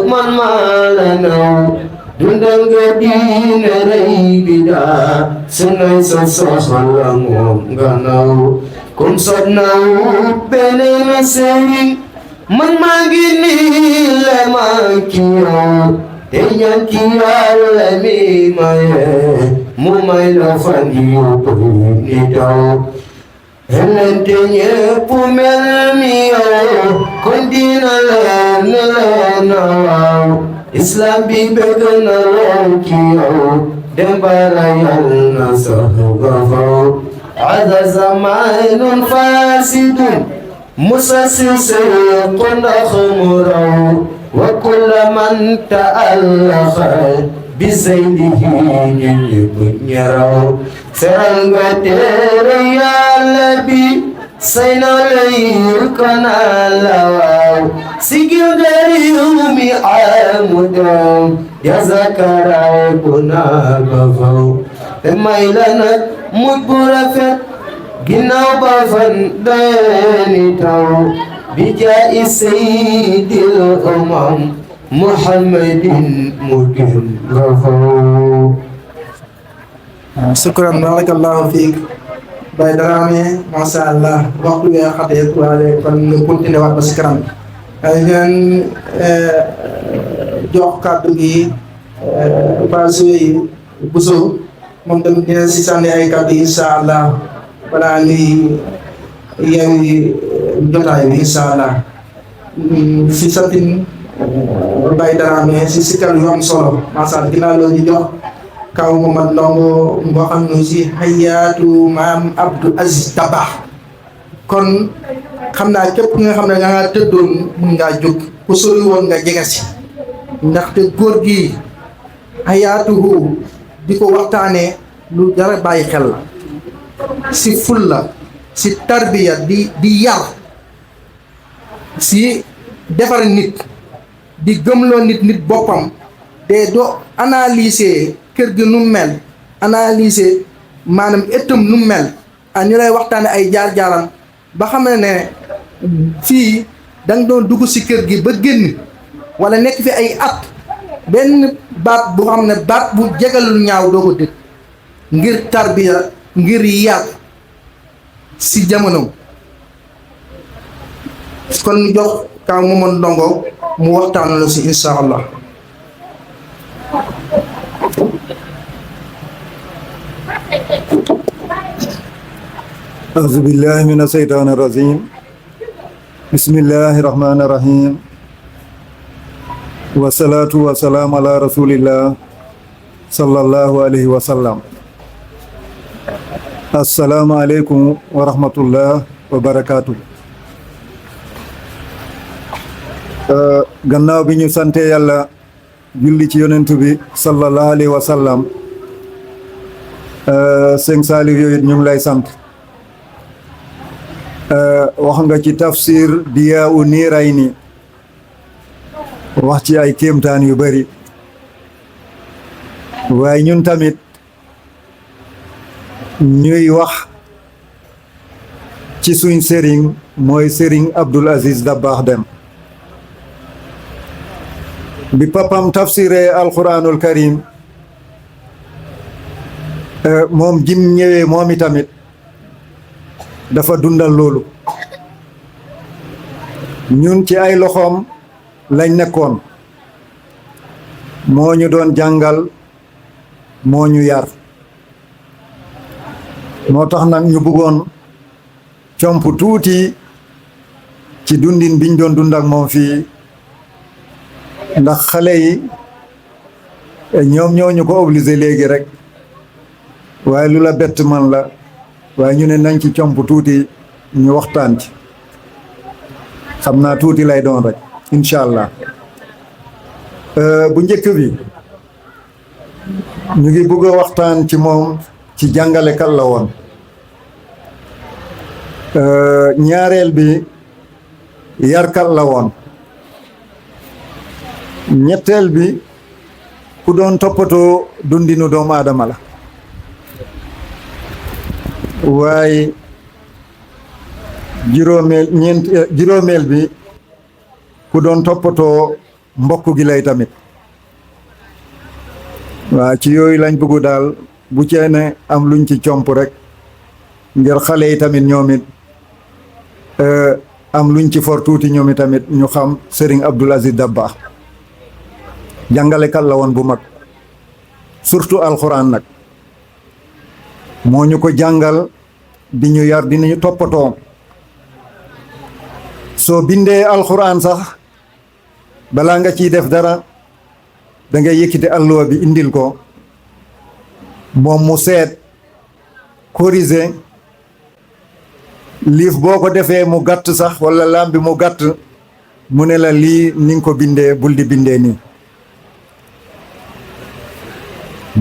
man maa la naw dundal nga diine rey bidaa sunay sa soxla moom nga naw comme sot naw beneen sëriñ man maa ngi nii la maa ci yow te ñaan ci yàlla mi maye mu may la fan yu bëri ni daw hellente ñépp mel ni yow kon dina leen waaw islam bi bëgg na lool ci yow dem bara yàlla na sax ba faw ada zamanun fasidun مسسسق نخمره وكل من تألخ بزينه يبنيره سرنغتير يا لبي سينا ليكنا لواو سيجل غريومي عامدام يا زكراء كنا بفو تميلنا مدبرفت ginnaaw ba fan dani taw bi jaay sayyidil umam muhammadin mugin gafaw shukran barakallahu fiik Baye Dramé masha Allah waxtu wi xatee waale kon nga continuer waat ba si kanam ay ngeen jox kàddu gi basuyi buso moom tamit dina si sànni ay kàddu insha Allah balaa ngi yeewi jotaay bi insha Allah si santin Baye Dramé si sikkal yu am solo masha Allah ginnaaw loolu ñu jox kaw Momad Ndongo boo xam ne si hayaatu maam Abdou Aziz Dabakh kon xam naa képp nga xam ne nga tëddoon mun ngaa jóg ku sori woon nga jege si ndaxte góor gi hayaatuhu di ko waxtaanee lu dara bàyyi xel la si fulla si tarbiya di yar si defar nit di gëmloo nit boppam te doo analyser kër gi nu mel analyser maanaam ëttam nu mel ak ñu lay waxtaane ay jaar-jaaram ba xam ne fii da nga doon dugg si kër gi ba génn wala nekk fi ay at benn baat bu xam ne baat bu jegalul ñaaw doo ko dégg ngir tarbiya ngir yar si jamono kon ñu jox kaw Momad Ndongo mu waxtaan la si insha Allah أعوذ بالله من الشيطان الرجيم بسم الله الرحمن الرحيم والصلاة والسلام على رسول الله صلى الله عليه وسلم السلام عليكم ورحمة الله وبركاته gannaaw bi ñu sante yàlla julli ci yonent bi sallallahu alayhi wa sallam sëñ Saliou yooyu ñu ngi lay sant wax nga ci tafsir Diyaa-u Niirayni wax ci ay kéemtaan yu bari waaye ñun tamit ñuy wax ci suñ sëriñ mooy sëriñ Abdul Aziz Dabakh Deme bi papam tafsiree alquranul karim moom jim ñëwee moom itamit dafa dundal loolu ñun ci ay loxoom lañ nekkoon moo ñu doon jàngal moo ñu yar moo tax nag ñu bëggoon comp tuuti ci dundin biñ doon dund ak moom fii ndax xale yi ñoom ñoo ñu ko obligé léegi rek waaye lu la bett man la waaye ñu ne nañ ci comp tuuti ñu waxtaan ci xam naa tuuti lay doon rek incha allah bu njëkk bi ñu ngi bëgg a waxtaan ci moom ci jàngalekat la woon ñaareel bi yarkat la woon ñetteel bi ku doon toppatoo dundinu doomu aadama la waaye juróomeel bi ku doon toppatoo mbokk gi lay tamit waa ci yooyu lañ bëggu daal bu cee ne am luñ ci comp rek ngir xale yi tamit ñoom it am luñ ci for tuuti ñoom i tamit ñu xam Serigne Abdul Aziz Dabakh jàngalekat la woon bu mag surtout alxuraan nag moo ñu ko jàngal di ñu yar di ñu toppatoo soo bindee alxuraan sax balaa nga ciy def dara da ngay yëkkite alluwa bi indil ko moom mu seet corriger liif boo ko defee mu gàtt sax walla lam bi mu gàtt mu ne la lii ni nga ko bindee bul di bindee nii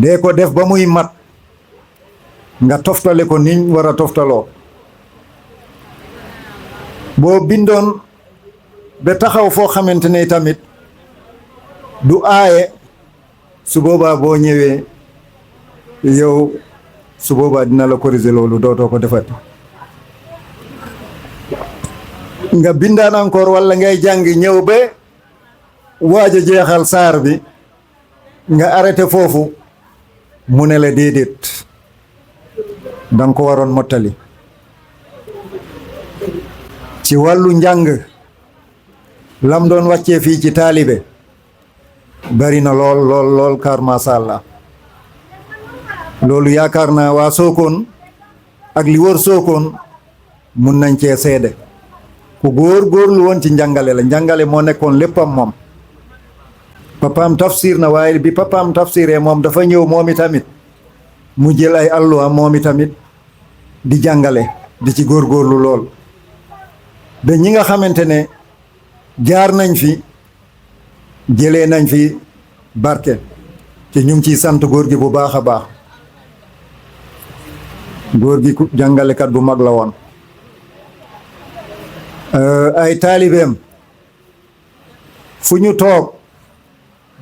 dee ko def ba muy mat nga toftale ko niñ war a toftaloo boo bindoon ba taxaw foo xamante ne tamit du aaye su boobaa boo ñëwee yow su boobaa dina la corriger loolu dootoo ko defati nga bindaan encore walla ngay jàng ñëw ba waaj a jeexal saar bi nga arrêté foofu mu ne la déedéet danga ko waroon mottali ci wàllu njàng lam doon wàccee fii ci taalibe bari na lool kar masha Allah loolu yaakaar naa waa Sokone ak li wër Sokone mun nañ cee seede ku góorlu woon ci njàngale la njàngale moo nekkoon léppam moom papaam tafsir na waaye bi papaam tafsiree moom dafa ñëw moom itamit mu jël ay alluwa moom itamit di jàngale di ci góorgóorlu lool ba ñi nga xamante ne jaar nañ fi jëlee nañ fi barke te ñu ngi ciy sant góor gi bu baax a baax góor gi jàngalekat bu mag la woon ay taalibeem fu ñu toog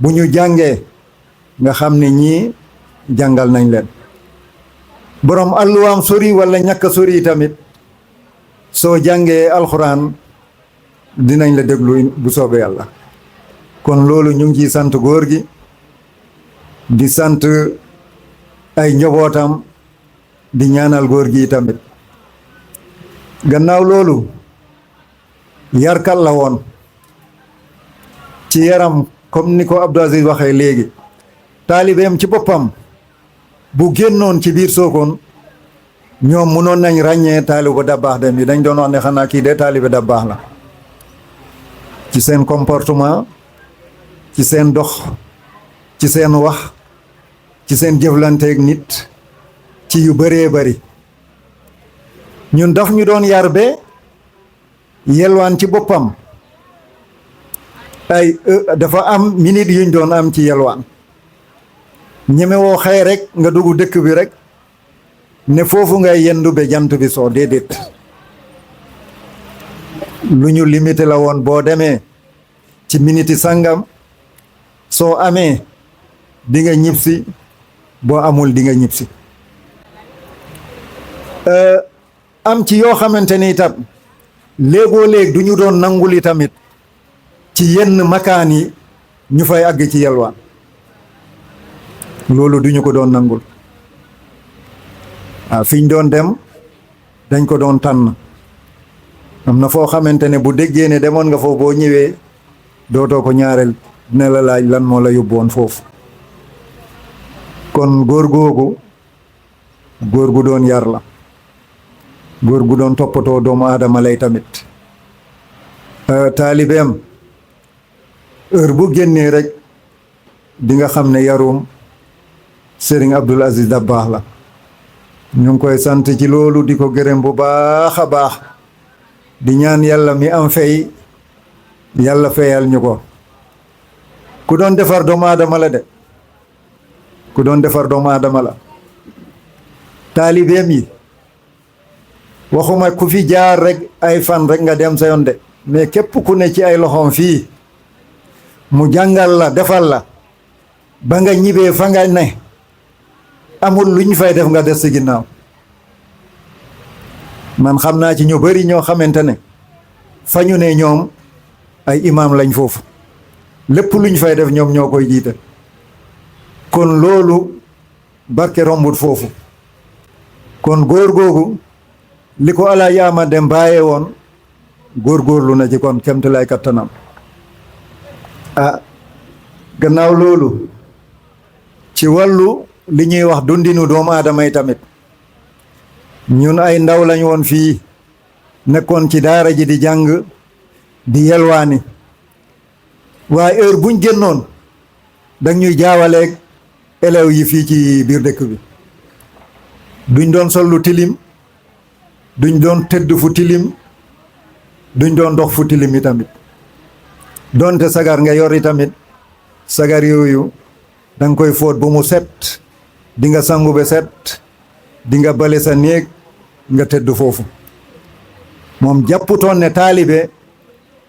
bu ñu jàngee nga xam ne ñii jàngal nañ leen borom alluwaam sori walla ñàkk sori tamit soo jàngee alxuraan dinañ la déglu bu soobee yàlla kon loolu ñu ngi ciy sant góor gi di sant ay njobootam di ñaanal góor gi tamit gannaaw loolu yarkat la woon ci yaram comme ni ko Abdou Aziz waxee léegi taalibeem ci boppam bu génnoon ci biir Sokone ñoom mënoon nañ ràññee taalibe Dabakh Deme yi dañ doon wax ne xanaa kii de taalibe Dabakh la ci seen comportement ci seen dox ci seen wax ci seen jëflanteeg nit ci yu bëree bëri ñun daf ñu doon yar be yelwaan ci boppam ay dafa am minute yuñ doon am ci yelwaan ñeme woo xëy rek nga dugg dëkk bi rek ne foofu ngay yendu be jant bi soo déedéet lu ñu limité la woon boo demee ci miniti sangam soo amee di nga ñibbisi boo amul di nga ñibbisi am ci yoo xamante ni itam léegoo léeg du ñu doon nanguli tamit ci yenn makaan yi ñu fay àgg ci yelwaan loolu duñu ko doon nangul waaw fi ñu doon dem dañ ko doon tànn am na foo xamante ne bu déggee ne demoon nga foofu boo ñëwee dootoo ko ñaareel ne la laaj lan moo la yóbboon foofu kon góor googu góor gu doon yar la góor gu doon toppatoo doomu aadama lay tamit taalibeem heure bu génnee rek di nga xam ne yarum Serigne Abdoul Aziz Dabakh la ñu ngi koy sant ci loolu di ko gërëm bu baax a baax di ñaan yàlla mi am fay yàlla fayal ñu ko ku doon defar doomu aadama la de ku doon defar doomu aadama la taalibeem yi waxuma ku fi jaar rek ay fan rek nga dem sa yoon de mais képp ku ne ci ay loxoom fii mu jàngal la defal la ba nga ñibee fa nga ne amul lu ñu fay def nga des ci ginnaaw man xam naa ci ñu bari ñoo xamante ne fa ñu ne ñoom ay imaam lañ foofu lépp lu ñu fay def ñoom ñoo koy jiite kon loolu barke rombut foofu kon góor googu li ko ala yaama dem bàyyee woon góorgóorlu na ci kon kemt lay kattanam ah gannaaw loolu ci wàllu li ñuy wax dundinu doomu aadama yi tamit ñun ay ndaw lañ woon fii nekkoon ci daara ji di jàng di yelwaani waaye heure buñ génnoon dañ ñuy jaawaleeg élèves yi fii ci biir dëkk bi duñ doon sol lu tilim duñ doon tëdd fu tilim duñ doon dox fu tilim yi tamit doonte sagar nga yori tamit sagar yooyu danga koy fóot ba mu set di nga sangu be set di nga bale sa néeg nga tëdd foofu moom jàpputoon ne taalibe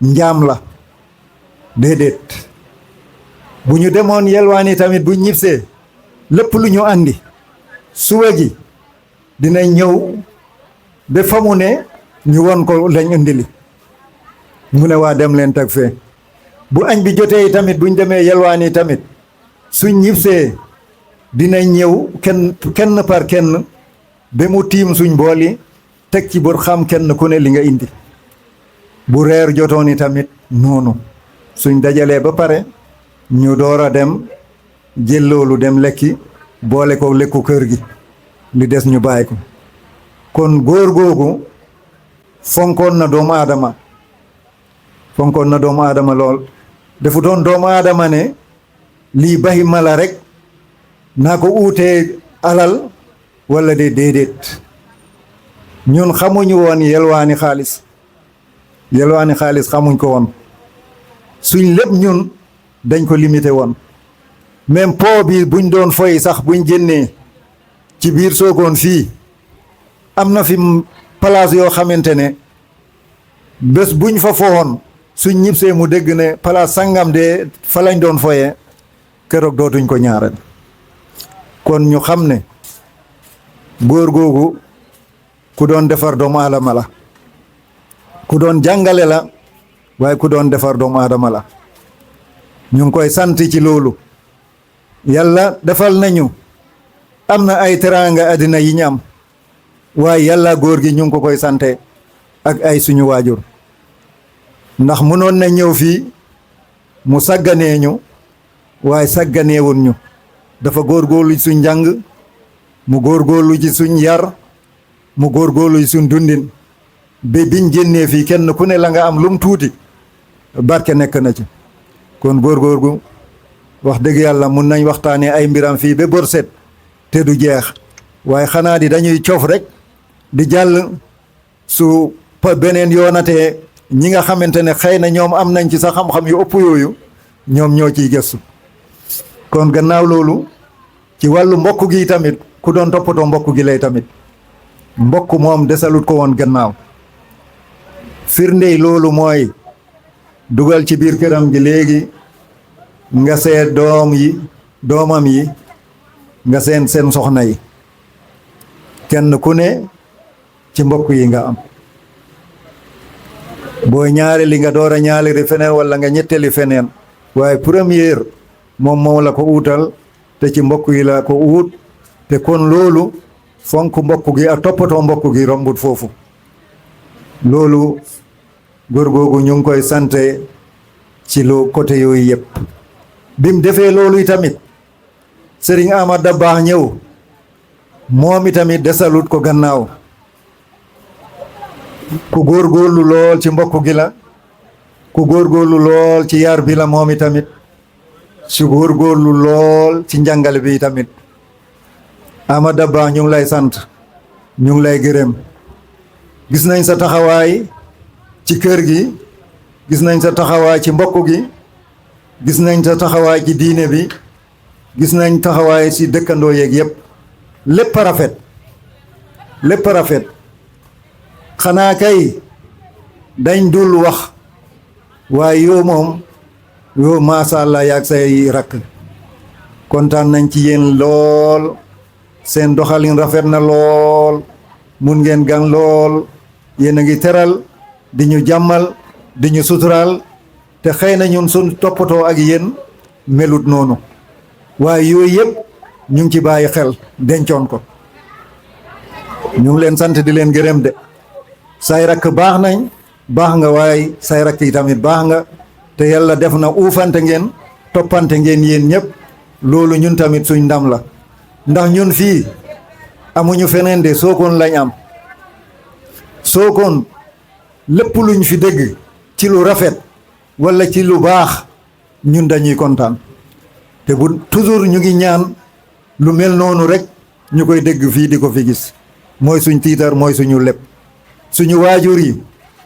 njaam la déedéet bu ñu demoon yelwaani tamit bu ñibsee lépp lu ñu andi suwe gi dinañ ñëw ba fa mu ne ñu won ko lañ indili mu ne waa dem leen teg fee bu añ bi jotee tamit buñ demee yelwaani tamit suñ ñibsee dinañ ñëw kenn par kenn ba mu tiim suñ bool yi teg ci bor xam kenn ku ne li nga indi bu reer jotooni tamit noonu suñ dajalee ba pare ñu door a dem jël loolu dem lekki boole ko lekku kër gi li des ñu bàyyi ko kon góor googu fonkoon na doomu aadama fonkoon na doomu aadama lool defu doon doomu aadama ne lii baxi mala rek naa ko uutee alal walla de déedéet ñun xamuñu woon yelwaani xaalis xamuñ ko woon suñ lépp ñun dañ ko limité woon même po bi buñ doon foy sax buñ génnee ci biir Sokone fii am na fi place yoo xamante ne bés buñ fa fowoon suñ ñibsee mu dégg ne place sangam de fa lañ doon foyee keroog dootuñ ko ñaareel kon ñu xam ne góor googu ku doon defar doomu aadama la ku doon jàngale la waaye ku doon defar doomu aadama la ñu ngi koy sant ci loolu yàlla defal nañu am na ay teraanga àddina yi ñu am waaye yàlla góor gi ñu ngi ko koy sante ak ay suñu waajur ndax mënoon na ñëw fii mu sagganee ñu waaye sagganeewul ñu dafa góorgóorlu ci suñ njàng mu góorgóorlu ci suñ yar mu góorgóorlu ci suñ dundin ba biñ génnee fii kenn ku ne la nga am lum tuuti barke nekk na ci kon góorgóorgu wax dëgg yàlla mun nañ waxtaanee ay mbiram fii ba bër set te du jeex waaye xanaa di dañuy coof rek di jàll su beneen yoonatee ñi nga xamante ne xëy na ñoom am nañ ci sa xam-xam yu ëpp yooyu ñoom ñoo ciy gëstu kon gannaaw loolu ci wàllu mbokk gi tamit ku doon toppatoo mbokk gi lay tamit mbokk moom desalut ko woon gannaaw firndey loolu mooy dugal ci biir këram gi léegi nga seet doomam yi nga seen soxna yi kenn ku ne ci mbokk yi nga am booy ñaareli nga door a ñaareli feneen walla nga ñetteli feneen waaye première moom moo la ko uutal te ci mbokk yi la ko uut te kon loolu fonk mbokk gi ak toppatoo mbokk gi rombut foofu loolu góor googu ñu ngi koy sante ci lu côté yooyu yëpp bim defee loolu itamit Sëriñ Amad Dabakh ñëw moom itamit desalut ko gannaaw ku góorgóorlu lool ci mbokk gi la ku góorgóorlu lool ci yar bi la moom itamit su góorgóorlu lool ci njàngale bi itamit Amad Dabakh ñu ngi lay sant ñu ngi lay gërëm gis nañ sa taxawaay ci kër gi gis nañ sa taxawaay ci mbokk gi gis nañ sa taxawaay ci diine bi gis nañ taxawaay ci dëkkandoo yeeg yépp lépp rafet xanaa kay dañ dul wax waaye yow moom yow maasa Allah yaag say rakk kontaan nañ ci yéen lool seen doxalin rafet na lool mun ngeen gan lool yéen a ngi teral di ñu jàmmal di ñu suturaal te xëy na ñun suñ toppatoo ak yéen melut noonu waaye yooyu yëpp ñu ngi ci bàyyi xel dencoon ko ñu ngi leen sant di leen gërëm de say rakk baax nañ baax nga waaye say rakk yi tamit baax nga te yàlla def na uufante ngeen toppante ngeen yéen ñëpp loolu ñun tamit suñ ndam la ndax ñun fii amuñu feneen de Sokone lañ am Sokone lépp luñ fi dégg ci lu rafet walla ci lu baax ñun dañuy kontaan te bu toujours ñu ngi ñaan lu mel noonu rek ñu koy dégg fii di ko fi gis mooy suñ tiitar mooy suñu lépp suñu waajur yi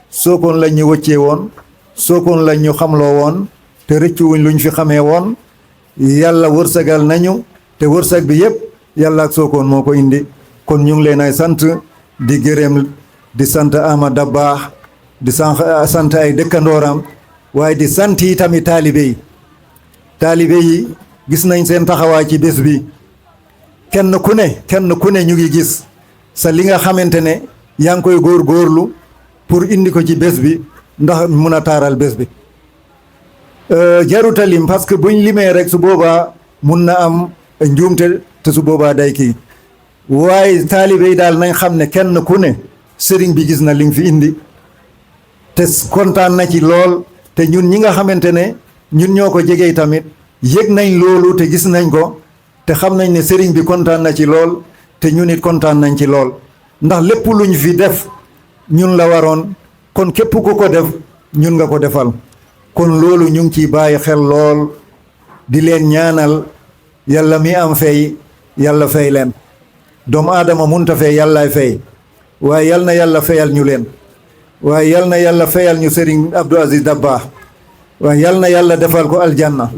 Sokone lañ ñu wëccee woon Sokone lañ ñu xamloo woon te rëccuwuñ luñ fi xamee woon yàlla wërsëgal nañu te wërsëg bi yëpp yàlla ak Sokone moo ko indi kon ñu ngi leen ay sant di gërëm di sant Amad Dabakh di sant ay dëkkandooram waaye di sant yi tamit taalibe yi gis nañ seen taxawaay ci bés bi kenn ku ne ñu ngi gis sa li nga xamante ne yaa ngi koy góorgóorlu pour indi ko ci bés bi ndax mun a taaral bés bi jaruta lim parce que buñ limee rek su boobaa mun na am njuumte te su boobaa day kii waaye taalibe yi daal nañ xam ne kenn ku ne sëriñ bi gis na li nga fi indi te kontaan na ci lool te ñun ñi nga xamante ne ñun ñoo ko jegee tamit yëg nañ loolu te gis nañ ko te xam nañ ne sëriñ bi kontaan na ci lool te ñun it kontaan nañ ci lool ndax lépp luñ fi def ñun la waroon kon képp ku ko def ñun nga ko defal kon loolu ñu ngi ciy bàyyi xel lool di leen ñaanal yàlla mi am fay yàlla fay leen doomu aadama munta fay yàllaay fay waaye yal na yàlla fayal ñu leen waaye yal na yàlla fayal ñu Serigne Abdou Aziz Dabakh waaye yal na yàlla defal ko aljanna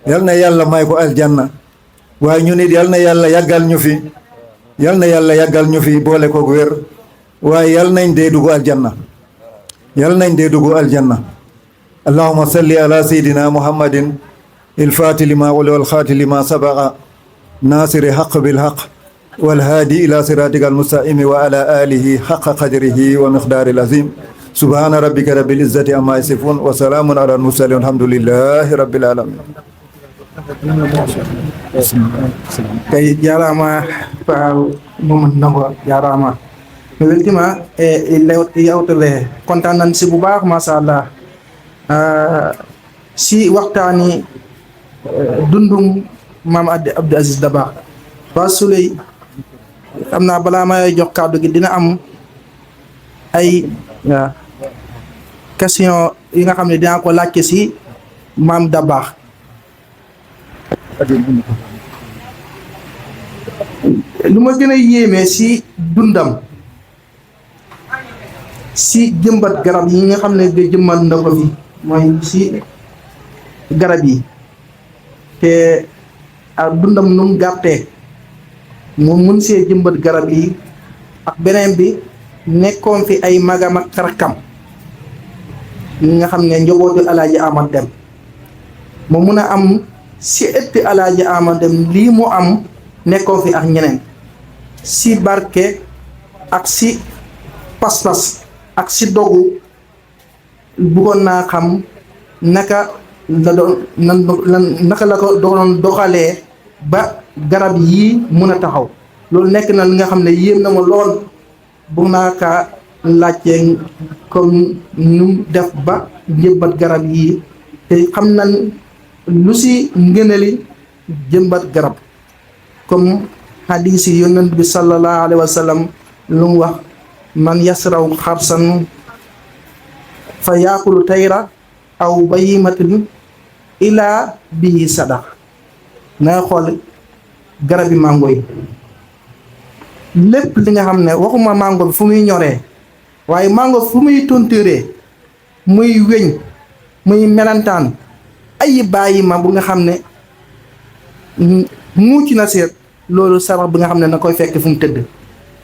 yal na yàlla may ko aljanna waaye ñu nit yal na yàlla yàggal ñu fi yal na yàlla yàggal ñu fi boole ko wér waaye yal nañ dee dugg aljanna yal nañ dee dugg aljanna allahumma salli ala sayidina muhammadin الفاتح لما أولي والخاتم لما سبق ناصر حق بالحق والهادي إلى صراطك المستقيم وعلى آله حق قدره ومقدار العظيم سبحان ربك رب العزة عما يصفون وسلام على المرسلين والحمد لله رب العالمين kay jarama pa Mamadou Ndongo jarama no weltima yewtere kontaan nan si bu baax machallah si waxtaani dundum maam Abdou Aziz Dabakh Ba Souley xam naa balaa may jox kàddu gi dina am ay question yi nga xam ne dinaa ko laajte si maam Dabakh lu ma gën a yéeme si dundam si jëmbat garab yi nga xam ne nga jëmmal na ko fi mooy si garab yi te ak dundam nu mu gàttee mu mun see jëmbat garab yi ak beneen bi nekkoon fi ay magam ak rakkam ñi nga xam ne njobootu alaaji Amad Dem mu mun a am si ëtti alaaji Amad Dem lii mu am nekkoon fi ak ñeneen si barke ak si pas-pas ak si dogu bëggoon naa xam naka la doon naka la ko doon doxalee ba garab yii mun a taxaw loolu nekk na li nga xam ne yéem na ma lool bu naa kaa laajte comme nu def ba jëmbat garab yii te xam na lu si ngënali jëmbat garab comme hadis yi yonent bi sallallahu alayhi wa sallam lu mu wax man yasraw xarsan fa yaakulu tayra aw bayimatin ilaa bii sadax nga xool garabi mango yi lépp li nga xam ne waxuma mango bi fu muy ñoree waaye mango fu muy tonturee muy weñ muy melantaan ay bàyyi ma bu nga xam ne muuc na seet loolu sarax bi nga xam ne na koy fekk fu mu tëdd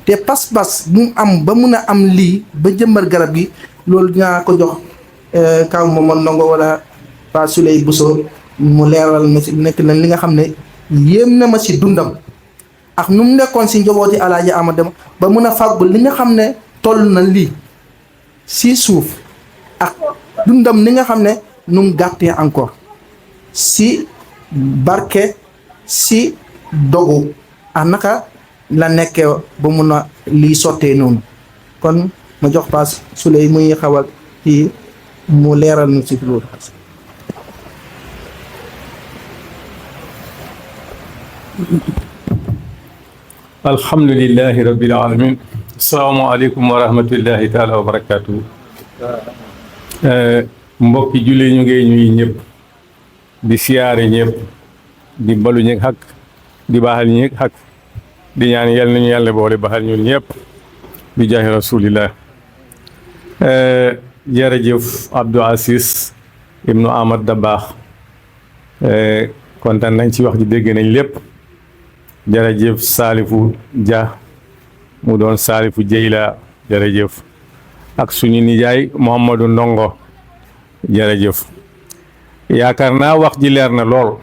te pas-pas bu mu am ba mun a am lii ba jëmbat garab gi loolu dinaa ko jox kaw moomoon ndongo wala Pa Suley Buso mu leeral ma si nekk na li nga xam ne yéem na ma si dundam ak nu mu nekkoon si njabooti alaaji Amad Dem ba mun a fàggu li nga xam ne toll na lii si suuf ak dundam li nga xam ne nu mu gàttee encore si barke si dogu ak naka la nekkee ba mun a lii sottee noonu kon ma jox Pa Suley muy xawal ci mu leeral nu si loolu. alhamdulillahi rabbil alamin asalaamaaleykum wa rahmatullahi taala wa barakatuhu mbokki julli ñu ngi ñuy ñëpp di siyaare ñëpp di balu ñëg xaq di baaxal ñëg xaq di ñaan yal nañu yàlla boole baaxal ñun ñëpp di jaahi rasulillah jërëjëf Abdou Aziz ibnu Amad Dabakh kontaan nañ ci wax ji dégg nañ lépp jërëjëf Salifou Dia mu doon Salifou Jeyla jërëjëf ak suñu nijaay Mouhamadou Ndongo jërëjëf yaakaar naa wax ji leer na lool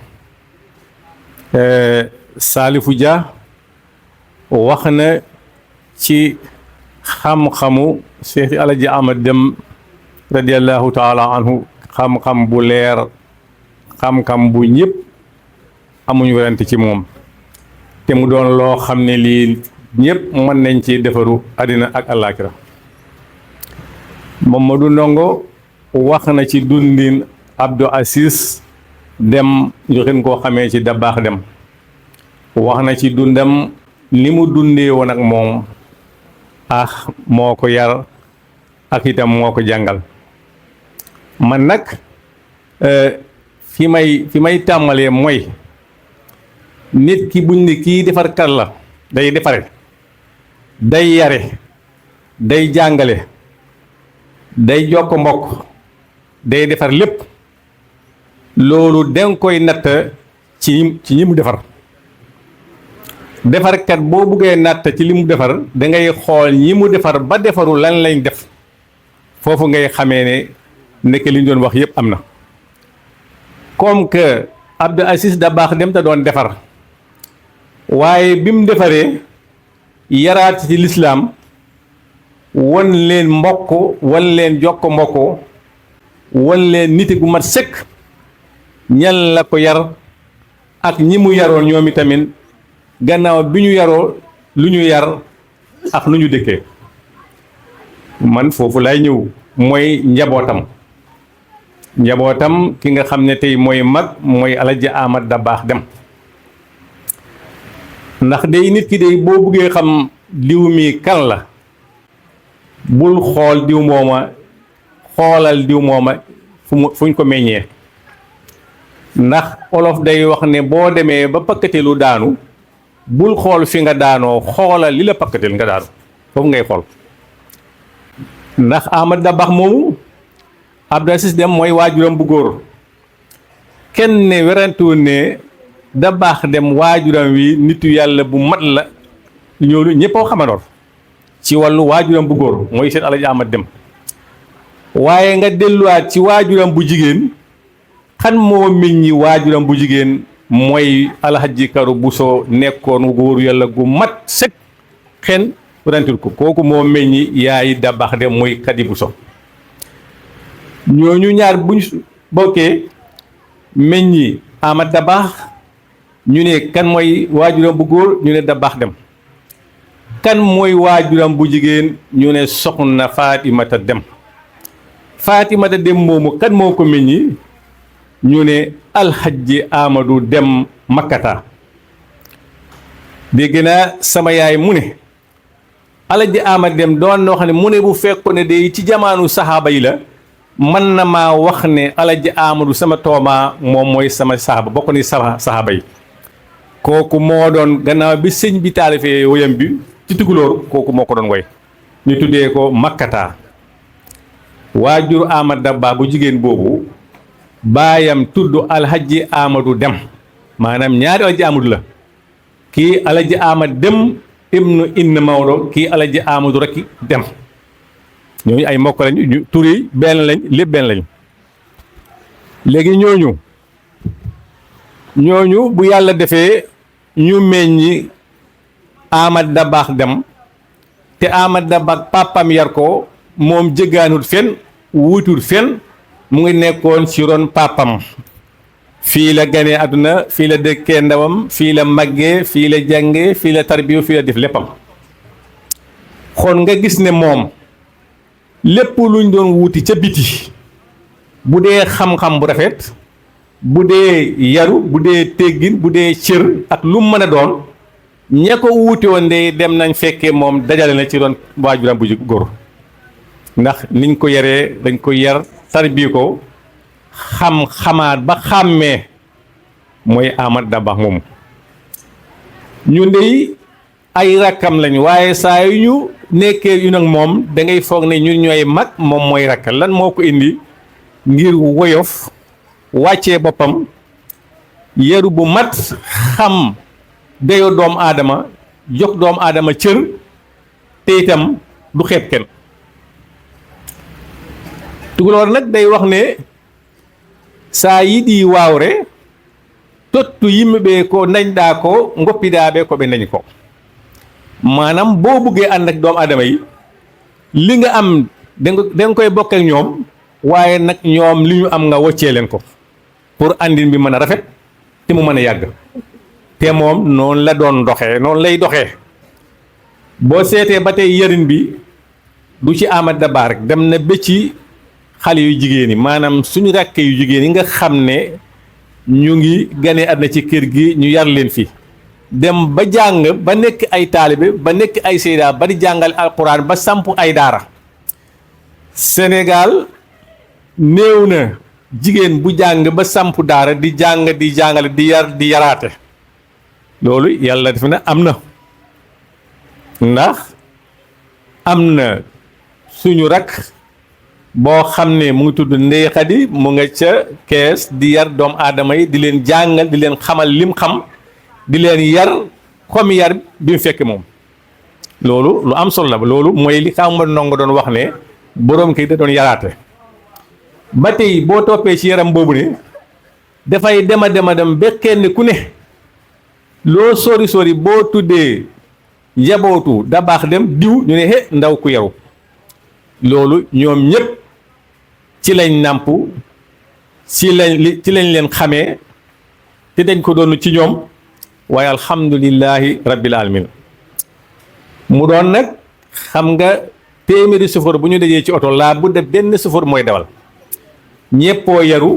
Salifou Dia wax na ci xam-xamu Cheikh Alaji Amad Dem radiallahu taala anhu xam-xam bu leer xam-xam bu ñëpp amuñu werante ci moom te mu doon loo xam ne lii ñëpp mën nañ ci defaru àddina ak àllaaxira Mamadou Ndongo wax na ci dundin Abdou Aziz Dem joxin koo xamee ci Dabakh Dem wax na ci dundam li mu dundee woon ak moom moo ko yar ak itam moo ko jàngal man nag fi may tàmmalee mooy nit ki buñ ne kii defarkat la day defare day yare day jàngale day jokk mbokk day defar lépp loolu danga koy natt ci ñi mu defar defarkat boo buggee natt ci li mu defar dangay xool ñi mu defar ba defaru lan lañ def foofu ngay xamee ne nekk li ñu doon wax yépp am na comme que Abdou Aziz Dabakh Dem te doon defar waaye bi mu defaree yaraat ci lislaam won leen mbokk wan leen jokk mbokk wan leen nit gu mat sëkk ñan la ko yar ak ñi mu yaroon ñoom itamit gannaaw bi ñu yaroo lu ñu yar ak lu ñu dëkkee man foofu lay ñëw mooy njabootam ki nga xam ne tey mooy mag mooy Alaji Amad Dabakh Dem ndax day nit ki day boo buggee xam diw mi kan la bul xool diw mooma xoolal diw mooma fuñ ko meññee ndax olof day wax ne boo demee ba pakkatelu daanu bul xool fi nga daanoo xoolal li la pakkatel nga daanu foofu ngay xool ndax Amad Dabakh moomu Abdou Aziz Dem mooy waajuram bu góor kenn ne werantuwoon ne Dabakh Dem waajuram wi nitu yàlla bu mat la ñoolu ñëpp a xamandoor ci wàllu waajuram bu góor mooy seen Alaaji Amad Dem waaye nga delluwaat ci waajuram bu jigéen kan moo meññi waajuram bu jigéen mooy Alhaji Karu Buso nekkoon góor yàlla gu mat sëkk xen rantul ko kooku moo meññi yaay Dabax Dem mooy Kadi Buso ñooñu ñaar buñ bokkee meññi Amad Dabax ñu ne kan mooy waajuram bu góor ñu ne Dabax Dem kan mooy waajuram bu jigéen ñu ne soxna Fatimata Dem Fatimata Dem moomu kan moo ko meññi ñu ne Alhaji Amadou Dem Makkata dégg naa sama yaay mu ne Alhaji Amad Dem doon noo xam ne mu ne bu fekkoon ne de ci jamaanu saxaaba yi la mën na maa wax ne Alhaji Amadou sama tooma moom mooy sama saxaaba bokk ni saxaaba yi kooku moo doon gannaaw bi sëñ bi taalifee woyam bi ci tukulóor kooku moo ko doon woy ñu tuddee ko Makkata waajur Amad Dabba bu jigéen boobu baayam tudd Alhaji Amadou Dem maanaam ñaari Alhaji Amadou la kii Alhaji Amad Dem ibnu Inna Maodo kii Alhaji Amadou Rakki Dem ñooñu ay mbokk lañu ñu tur yi benn lañ lépp benn lañu léegi ñooñu bu yàlla defee ñu meññi Amad Dabax Dem te Amad Dabax papam yar ko moom jëggaanut fen wuutul fen mu ngi nekkoon ci ron papam fii la ganee àdduna fii la dëkkee ndawam fii la màggee fii la jàngee fii la tarbiyu fii la def léppam kon nga gis ne moom lépp luñ doon wuuti ca biti bu dee xam-xam bu rafet bu dee yaru bu dee teggin bu dee cër ak lu mën a doon ña ko wuute woon de dem nañ fekkee moom dajale na ci ron waajuram bu góor ndax niñ ko yaree dañ ko yar tarbiyu ko xamaat ba xàmmee mooy Amad Dabax moomu ñu ndey ay rakkam lañ waaye saa yu ñu nekkee yu nag moom da ngay foog ne ñun ñooy mag moom mooy rakk lan moo ko indi ngir woyof wàccee boppam yaru bu mat xam dayoo doomu aadama jox doomu aadama cër te itam du xeeb kenn tukulóor nag day wax ne saa yi di waawre tottu yimɓe ko dañɗaa ko ngoppiɗaa ɓe ko ɓe dañi ko maanaam boo buggee ànd ak doomu aadama yi li nga am da nga koy bokk ak ñoom waaye nag ñoom li ñu am nga woccee leen ko pour àndin bi mën a rafet te mu mën a yàgg te moom noonu la doon doxee noonu lay doxee boo seetee ba tey yarin bi du ci Amad Dabax rek dem na ba ci xale yu jigéen yi maanaam suñu rakk yu jigéen yi nga xam ne ñu ngi gane àdduna ci kër gi ñu yar leen fi dem ba jàng ba nekk ay taalibe ba nekk ay seydaa ba di jàngal alquran ba samp ay daara Sénégal néew na jigéen bu jàng ba samp daara di jàng di jàngale di yar di yaraate loolu yàlla def na am na ndax am na suñu rakk boo xam ne mu ngi tudd Ndey Xadi mu nga ca kees di yar doomu aadama yi di leen jàngal di leen xamal lim xam di leen yar comme yar bi mu fekk moom loolu lu am solo la loolu mooy li xam ma ndongo doon wax ne boroom kii da doon yaraate ba tey boo toppee ci yaram boobu ne dafay dema dem ba kenn ku ne loo sori boo tuddee njabootu Dabax Dem diw ñu ne he ndaw ku yaru loolu ñoom ñëpp ci lañ nàmp ci lañ leen xamee te dañ ko doon ci ñoom waaye alhamdulillahi rabbil alamin mu doon nag xam nga téeméeri chauffeur bu ñu dajee ci oto laa bu def benn chauffeur mooy dawal ñeppoo yaru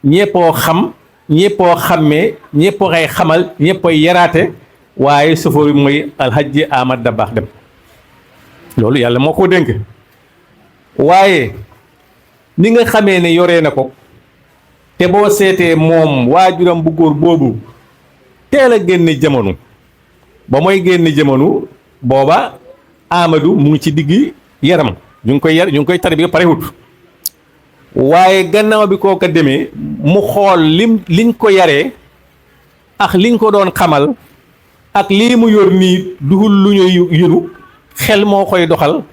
ñeppoo xam ñeppoo xàmmee ñeppoo xay xamal ñeppoo yaraate waaye chauffeur bi mooy Alhaji Amad Dabax Dem loolu yàlla moo ko dénk waaye ni nga xamee ne yoree na ko te boo seetee moom waajuram bu góor boobu teel a génne jamono ba mooy génne jamono booba Amadou mu ngi ci digg yaram ñu ngi koy yar ñu ngi koy tarbiya parewut waaye gannaaw bi kooka demee mu xool liñ ko yaree ak liñ ko doon xamal ak lii mu yor nii duhul lu ñuy yëru xel moo koy doxal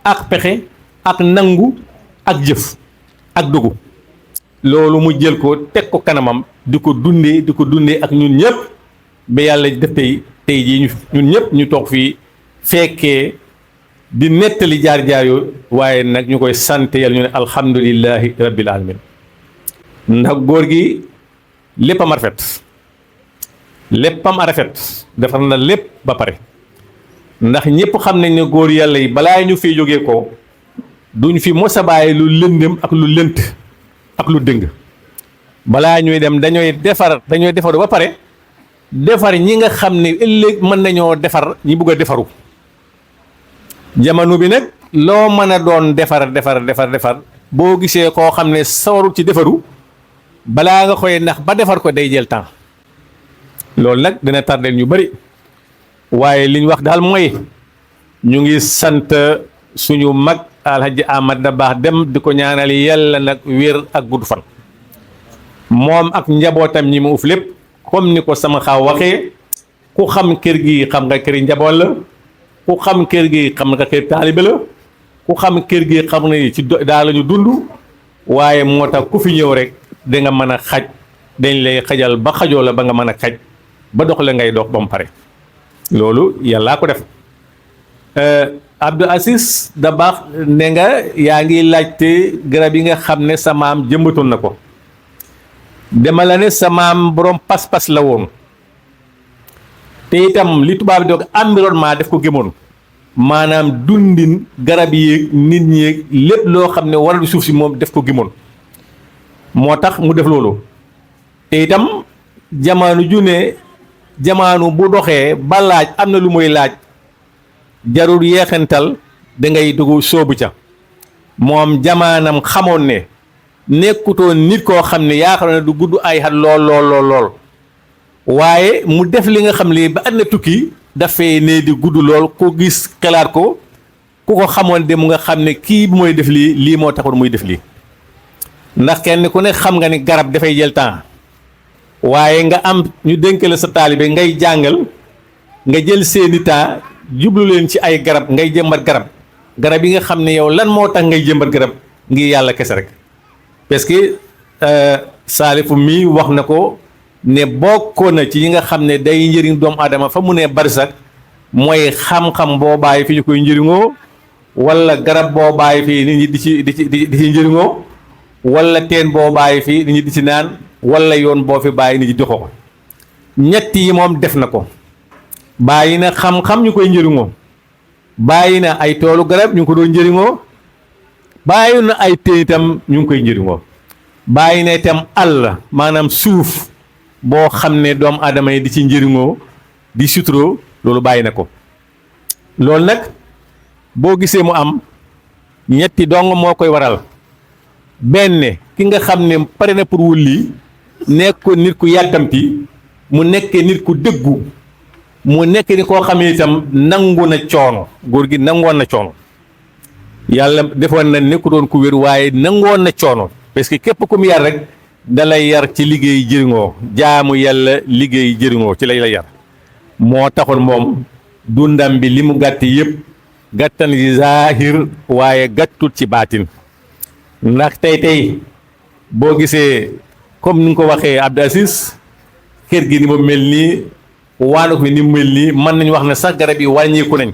ak pexe ak nangu ak jëf ak dogu loolu mu jël ko teg ko kanamam di ko dundee ak ñun ñëpp ba yàlla def tey jii ñun ñëpp ñu toog fii fekkee di nettali jaar-jaar yooyu waaye nag ñu koy sant yàlla ñu ne alhamdulillahi rabbil alamin ndax góor gi léppam a rafet defar na lépp ba pare ndax ñëpp xam nañ ne góor yàlla yi balaa ñu fi jógee ko duñ fi mos a bàyyi lu lëndëm ak lu lënt ak lu dëng balaa ñuy dem dañooy defaru ba pare defar ñi nga xam ne ëllëg mën nañoo defar ñi bugg a defaru jamono bi nag loo mën a doon defar boo gisee koo xam ne sawarul ci defaru balaa nga koy nax ba defar ko day jël temps loolu nag dina tardeel ñu bari waaye li ñu wax daal mooy ñu ngi sant suñu mag Alhaji Amad Dabakh Dem di ko ñaanal yàlla nag wér ak gudd fan moom ak njabootam ñi mu uf lépp comme ni ko sama xaw waxee ku xam kër gi xam nga këri njaboot la ku xam kër gi xam nga kër taalibe la ku xam kër gi xam na ci daa la ñu dund waaye moo tax ku fi ñëw rek da nga mën a xaj dañ lay xajal ba xajoo la ba nga mën a xaj ba dox la ngay dox ba mu pare loolu yàllaa ko def Abdou Aziz Dabakh ne nga yaa ngi laajte garab yi nga xam ne sa maam jëmbatoon na ko dama la ne sa maam borom pas-pas la woon te itam li tubaab di wax environnement def ko gëmoon maanaam dundin garab yi nit ñi lépp loo xam ne waral suuf si moom def ko gëmoon moo tax mu def loolu te itam jamono ju ne jamono bu doxee ba laaj am na lu muy laaj jarul yeexantal da ngay dugg soobu ca moom jamaanam xamoon ne nekkutoon nit koo xam ne yaakaar na du gudd ay xat lool waaye mu def li nga xam ne ba àddina tukki dafay ne di gudd lool ku gis xalaat ko ku ko xamoon de mu nga xam ne kii mooy def lii moo taxoon muy def lii ndax kenn ku ne xam nga ni garab dafay jël temps waaye nga am ñu dénk la sa taalibe ngay jàngal nga jël seeni temps jublu leen ci ay garab ngay jëmbat garab yi nga xam ne yow lan moo tax ngay jëmbat garab ngir yàlla kese rek parce que saalifu mi wax na ko ne bokk na ci yi nga xam ne day njëriñ doomu aadama fa mu ne barsak mooy xam-xam boo bàyyi fi ñu koy njëriñoo wala garab boo bàyyi fii nit ñi di ci njëriñoo wala teen boo bàyyi fii nit ñi di ci naan wala yoon boo fi bàyyi nit ñi doxoo ko ñett yi moom def na ko bàyyi na xam-xam ñu koy njëriñoo bàyyi na ay toolu garab ñu ngi ko doon njëriñoo bàyyi na ay teen itam ñu ngi koy njëriñoo bàyyi na itam àll maanaam suuf boo xam ne doomu aadama yi di ci njëriñoo di suturoo loolu bàyyi na ko loolu nag boo gisee mu am ñetti dong moo koy waral benn ki nga xam ne pare na pour wulli nekk ko nit ku yàkkamti mu nekkee nit ku dëggu mu nekk ni koo xam ne itam nangu na coono góor gi nangoon na coono yàlla defoon na nekku doon ku wér waaye nangoon na coono parce que képp ku mu yar rek dalay yar ci liggéey jëriñoo jaamu yàlla liggéey jëriñoo ci lay la yar moo taxoon moom dundam bi li mu gàtt yëpp gàttan ci zaahir waaye gàttul ci baatin ndax tey boo gisee comme ni nga ko waxee Abdou Aziz kër gi ni mu mel nii waano ko ni mu mel nii mën nañu wax ne sax garab yi wàññeeku nañ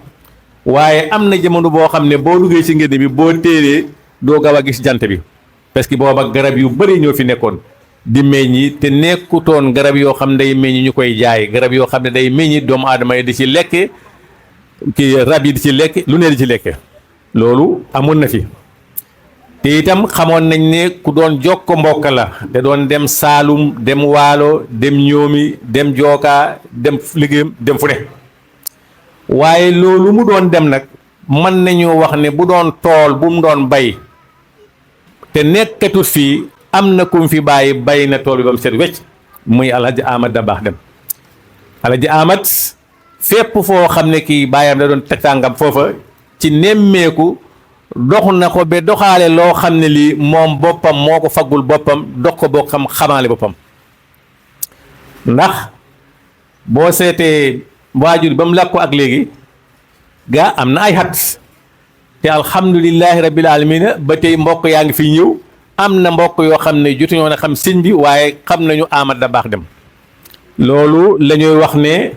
waaye am na jamono boo xam ne boo duggee ci ngénte bi boo téeree doo gaaw a gis jant bi parce que booba garab yu bëri ñoo fi nekkoon di meññi te nekkutoon garab yoo xam ne day meññi ñu koy jaay garab yoo xam ne day meññi doomu aadama yi di ci lekk ki rab yi di ci lekk lu ne di ci lekk loolu amoon na fi te itam xamoon nañ ne ku doon jokko mbokk la te doon dem Saalum dem Waalo dem Ñoomi dem Jooka dem liggéeyam dem fu ne waaye loolu mu doon dem nag mën nañu wax ne bu doon tool bu mu doon bay te nekkatut fii am na ku mu fi bàyyi bay na tool bi ba mu set wecc muy Alhaji Amad Dabakh Dem Alhaji Amad fépp foo xam ne kii bàyyam da doon teg tàngam foofa ci nemmeeku dox na ko ba doxaale loo xam ne lii moom boppam moo ko faggul boppam dox ko boo xam xamaale boppam ndax boo seetee waajur ba mu làkk ko ak léegi gaa am na ay xat te alhamdulilahi rabbil alamina ba tey mbokk yaa ngi fi ñëw am na mbokk yoo xam ne jotuñoo na xam sëñ bi waaye xam nañu Amady Dabakh Deme loolu la ñuy wax ne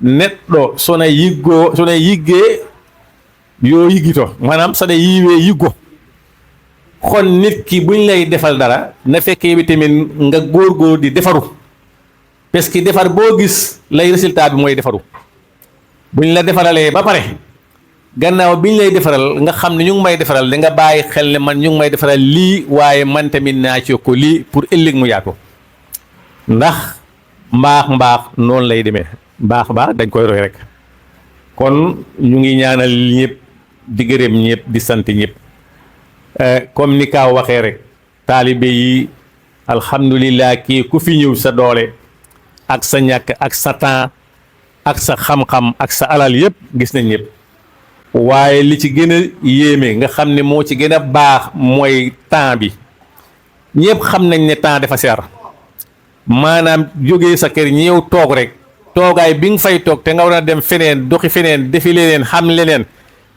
neɗɗo sona yiggee yoo yiggito maanaam sona yiiwee yiggo kon nit ki buñ lay defal dara na fekkee bi tamit nga góor di defaru parce que defar boo gis lay résultat bi mooy defaru buñ la defaralee ba pare gannaaw biñ lay defaral nga xam ne ñu ngi may defaral da nga bàyyi xel ne man ñu ngi may defaral lii waaye man tamit naa ci ko lii pour ëllëg mu yaatu ndax mbaax noonu lay demee baax dañ koy roy rek kon ñu ngi ñaanal ñëpp di gërëm ñëpp di sant ñëpp comme ni Kaaw waxee rek taalibe yi alhamdulilah kii ku fi ñëw sa doole ak sa ñàkk ak sa temps ak sa xam-xam ak sa alal yëpp gis nañ ñëpp waaye li ci gën a yéeme nga xam ne moo ci gën a baax mooy temps bi ñëpp xam nañ ne temps dafa seer maanaam jógee sa kër ñëw toog rek toogaay bi nga fay toog te nga war a dem feneen doxi feneen defi leneen xam leneen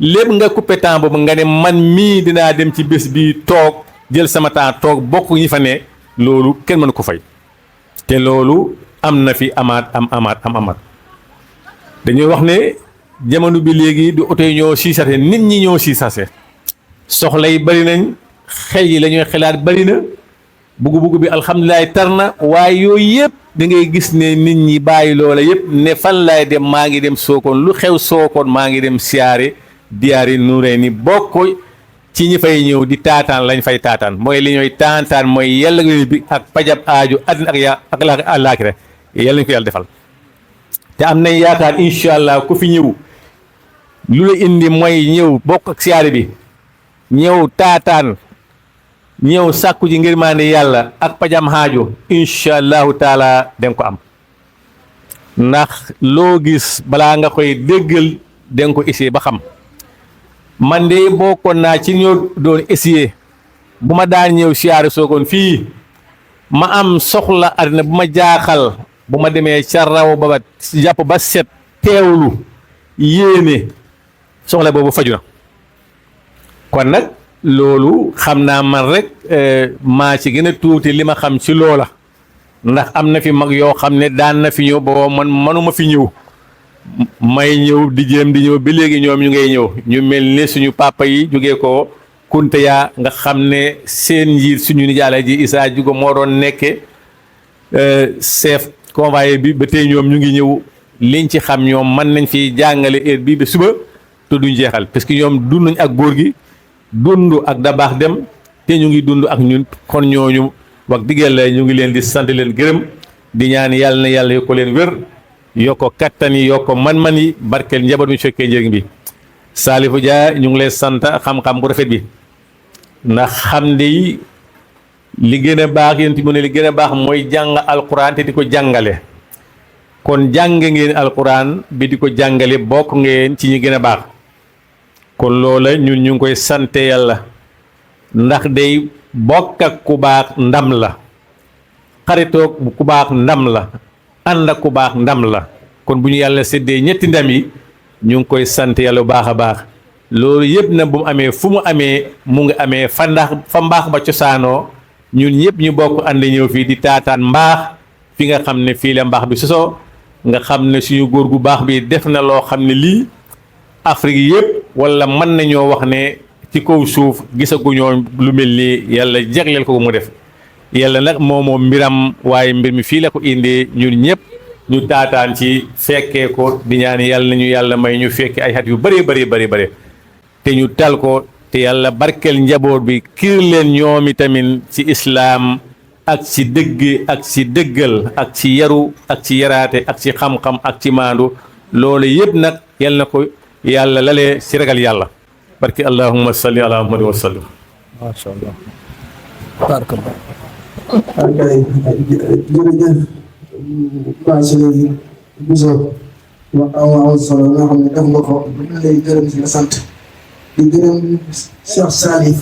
lépp nga coupé temps boobu nga ne man mii dinaa dem ci bés bi toog jël sama temps toog bokk ñi fa ne loolu kenn mënu ko fay te loolu am na fi amaat dañuy wax ne jamono bi léegi du oto yi ñoo siisase nit ñi ñoo siisase soxla yi bari nañ xel yi la ñuy xelaat bari na bugg bi alhamdulilah tar na waaye yooyu yëpp da ngay gis ne nit ñi bàyyi loola yëpp ne fan laay dem maa ngi dem Sokone lu xew Sokone maa ngi dem siyaare diyaari nuuree ni bokk ci ñi fay ñëw di taataan lañ fay taataan mooy li ñooy taataan mooy yàlla bi ak pajab aaju àddina ak àllaaxira yàlla ñu ko yàlla defal te am nañ yaakaar incha allah ku fi ñëw lu la indi mooy ñëw bokk ak siyaare bi ñëw taataan ñëw sàkku ji ngir maa ne yàlla ak pajam xaajo incha allahu taala danga ko am ndax loo gis balaa nga koy déggal danga ko essayé ba xam man de bokkoon naa ci ñoo doon essayé bu ma daan ñëw siyaare Sokone fii ma am soxla àddina bu ma jaaxal bu ma demee ca raw ba jàpp ba set teewlu yéene soxla boobu faju na kon nag loolu xam naa man rek maa ci gën a tuuti li ma xam ci loola ndax am na fi mag yoo xam ne daan na fi ñëw boo man manuma fi ñëw may ñëw di jéem di ñëw ba léegi ñoom ñu ngay ñëw ñu mel ni suñu papa yi jógee ko Kunteya nga xam ne seen njiit suñu nijaay ji Issa Jugo moo doon nekke chef convoyé bi ba tey ñoom ñu ngi ñëw liñ ci xam ñoom mën nañ fi jàngale heure bii ba suba te duñ jeexal parce que ñoom dund nañ ak góor gi dund ak Dabakh Deme te ñu ngi dund ak ñun kon ñooñu wax dëgg yàlla ñu ngi leen di sant leen gërëm di ñaan yàlla na yàlla yokk leen wér yokk kattan yi yokk man-man yi barkeel njaboot mi fekkee njëriñ bi Salifou Dia ñu ngi lay sant xam-xam bu rafet bi ndax xam de li gën a baax yéen mu ne li gën a baax mooy jàng alquran te di ko jàngale kon jàng ngeen alquran bi di ko jàngale bokk ngeen ci ñi gën a baax kon loola ñun ñu ngi koy sante yàlla ndax day bokk ak ku baax ndam la xaritoog ku baax ndam la ànd ak ku baax ndam la kon bu ñu yàlla séddee ñetti ndam yi ñu ngi koy sant yàlla bu baax a baax loolu yëpp na bu mu amee fu mu amee mu ngi amee fa mbaax ba cosaanoo ñun ñëpp ñu bokk ànd ñëw fii di taataan mbaax fi nga xam ne fii la mbaax bi sosoo nga xam ne suñu góor gu baax bi def na loo xam ne lii Afrique yëpp wala mën nañoo wax ne ci kaw suuf gisaguñoo lu mel ni yàlla jagleel ko mu def yàlla nag moom mbiram waaye mbir mi fii la ko indee ñun ñëpp ñu taataan ci fekkee ko di ñaan yàlla nañu yàlla may ñu fekkee ay xat yu bëree bëri te ñu tal ko te yàlla barkeel njaboot bi kiir leen ñoomi tamit ci islaam ak ci dëgg ak ci dëggal ak ci yaru ak ci yaraate ak ci xam-xam ak ci maandu loolu yëpp nag yal na ko yàlla lalee ci ragal yàlla barki allahumma salli ala muhammad wa sallim macha allah barakallah jërëjëf passé biso wax aw solo nga xam ne def nga ko lay gërëm si la sant di gërëm Cheikh Salif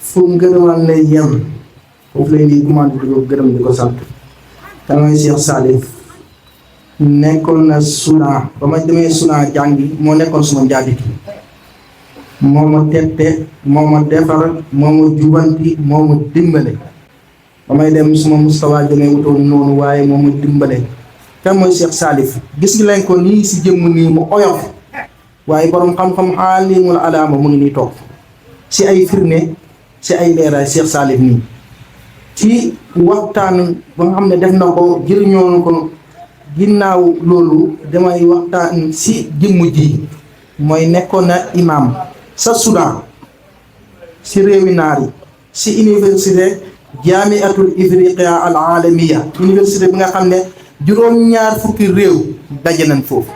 fu mu gërëmal lay yem foofu lay di commande di ko gërëm di ko sant kan mooy Cheikh Salif nekkoon na Soudan ba ma demee Soudan jàngi moo nekkoon suma njaabiti moo ma tette moo ma defar moo ma jubanti moo ma dimbale ba may dem suma Moustapha demee wutoon noonu waaye moo ma dimbale. kan mooy Cheikh Salif gis nga leen ko nii si jëmm nii mu oyof waaye borom xam-xam xaalimul alaama mu ngi nii toog si ay firnde si ay leeraay Cheikh Salif nii ci waxtaan ba nga xam ne def na ko jëriñoo ko ginnaaw loolu damay waxtaan si jëmm ji mooy nekkoon na imam sa Soudan si réewi naar yi si université jaamiatul ifriqiya al alamiya université bi nga xam ne juróom-ñaar fukki réew daje nañ foofu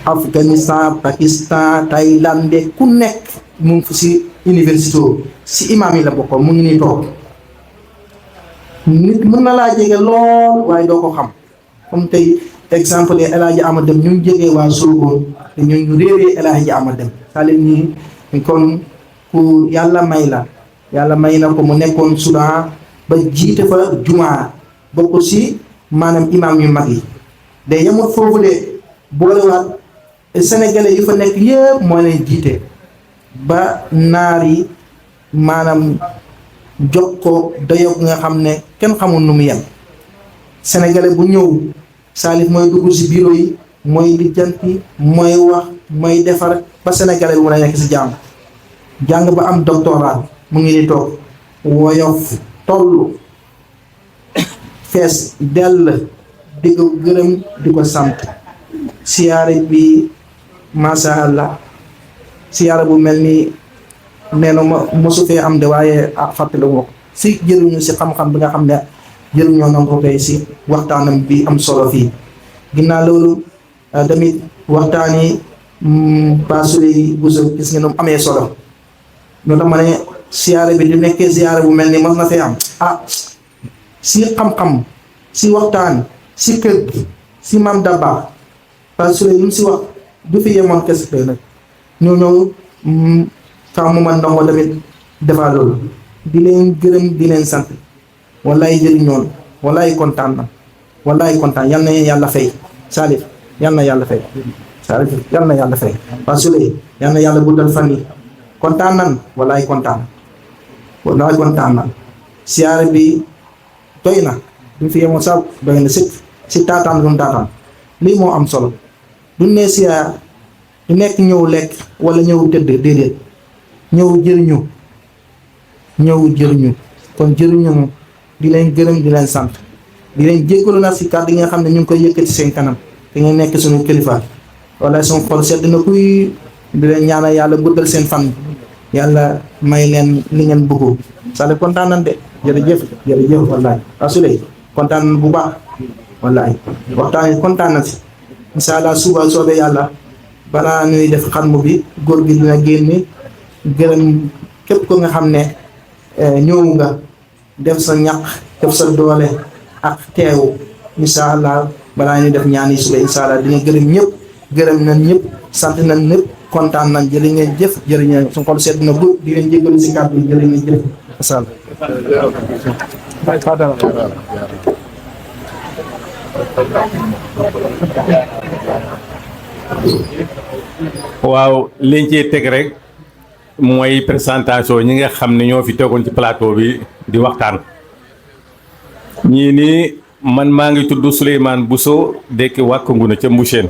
Afghanistan Pakistan Thaïlande ku nekk mu ngi fi si université si imam yi la bokkoon mu ngi nii toog nit mën na laa jege lool waaye doo ko xam comme tey exemple El Hadji Amad Dem ñu ngi jegee waa Sokone te ñu réeree El Hadji Amad Dem sale nii kon ku yàlla may la yàlla may na ko mu nekkoon Soudan ba jiite fa jumaa bokk si maanaam imam yu mag yi de yemut foofu de boolewaat sénégalais yu fa nekk yëpp moo leen jiite ba naar yi maanaam jox ko dayoo nga xam ne kenn xamul nu mu yem sénégalais bu ñëw Salif mooy dugg si bureau yi mooy lijjanti mooy wax mooy defar ba sénégalais bi mën a nekk si jàmm jàng ba am doctorat mu ngi di toog woyof toll fees dell di ko gërëm di ko sant siyaare bi masha Allah siyaare bu mel ni nee na ma mosu fee am de waaye fàttali ko si jëriñu si xam-xam bi nga xam ne jëriñoo na ko tey si waxtaanam bi am solo fii ginnaaw loolu tamit waxtaan yi pasule bu so gis nga nu amee solo ñoo tax ma ne siyaare bi di nekkee siyaare bu mel ni mos na fee am si xam-xam si waxtaan si kër gi si maam Dabba pasule lu mu si wax du fi yemoon kese tey nag ñoo ñëw kaw mu man ndongo tamit defaa loolu di leen gërëm di leen sant wallaay jëriñoon wallaay kontaan na wallaay kontaan yal na yàlla fay Salif yal na yàlla fay Salif yal na yàlla fay Pasule yal na yàlla guddal fan yi kontaan nan wallaay kontaan nan siyaare bi doy na duñ fi yemoon sax doy na si taataan lu mu taataan lii moo am solo du ne siyaar du nekk ñëw lekk wala ñëw tëdd déedéet ñëw jëriñu kon jëriñu di leen gërëm di leen sant di leen jéggalu nag si kàddu yi nga xam ne ñu ngi koy yëkkati seen kanam te ngeen nekk suñu kilifa wala suñu xol sedd na kuy di leen ñaanal yàlla guddal seen fan yàlla may leen li ngeen bëgg Salif kontaan nañ de jërëjëf wallaay Asule kontaan nañ bu baax wallaay waxtaan yi kontaan nañ si incha allah suba soobee yàlla balaa ñuy def xarmu bi góor gi dina génne gërëm képp ko nga xam ne ñëw nga def sa ñaq def sa doole ak teew incha allah balaa ñuy def ñaan yi suba incha allah dina gërëm ñëpp gërëm nañ ñëpp sant nañ ñëpp kontaan nañ jërë ngeen jëf jërë ngeen suñu xol sedd na bu di leen jéggalu si kàddu yi jërë ngeen jëf asal waaw liñ ciy teg rek mooy présentation ñi nga xam ne ñoo fi toogoon ci plateau bi di waxtaan ñii nii man maa ngi tudd Souleymane Bousso dëkk Wàkk Nguna ca Mbucheen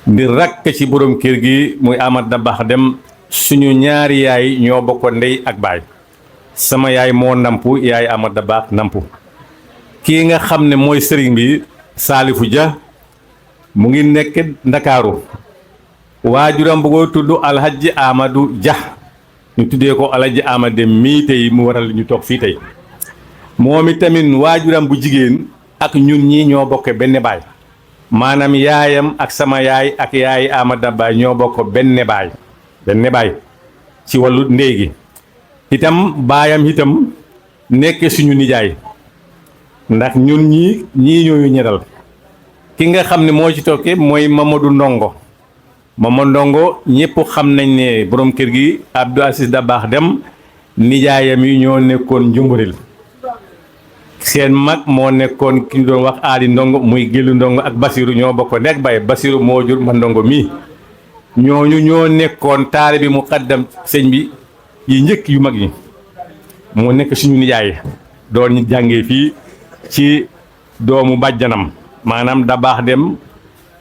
di rakk ci borom kër gi muy Amad Dabakh Dem suñu ñaari yaay ñoo bokk ndey ak baay sama yaay moo nampu yaay Amad Dabakh nampu kii nga xam ne mooy sëriñ bi Salifou Dia mu ngi nekk Ndakaaru waajuram bu ko tudd Alhaji Amadou Dia ñu tuddee ko Alhaji Amad Dem mii tey mu waral ñu toog fii tey moom itamit waajuram bu jigéen ak ñun ñi ñoo bokk benn baay maanaam yaayam ak sama yaay ak yaay Amad Dabakh ñoo bokk benn baay ci wàllu ndey gi itam baayam itam nekk suñu nijaay ndax ñun ñii ñooyu ñeral ki nga xam ne moo ci tokkee mooy Mamadou Ndongo ñëpp xam nañ ne borom kër gi Abdou Aziz Dabakh Dem nijaayam yi ñoo nekkoon njumburil seen mag moo nekkoon ki ñu doon wax aadi ndongo muy Gélu ndongo ak Basiru ñoo bokk nekk bay Basiru moo jur ma ndongo mii ñooñu ñoo nekkoon taalibe bi muqaddam sëñ bi yi njëkk yu mag yi moo nekk suñu nijaay doon ñu jàngee fii ci doomu bàjjanam maanaam da baax dem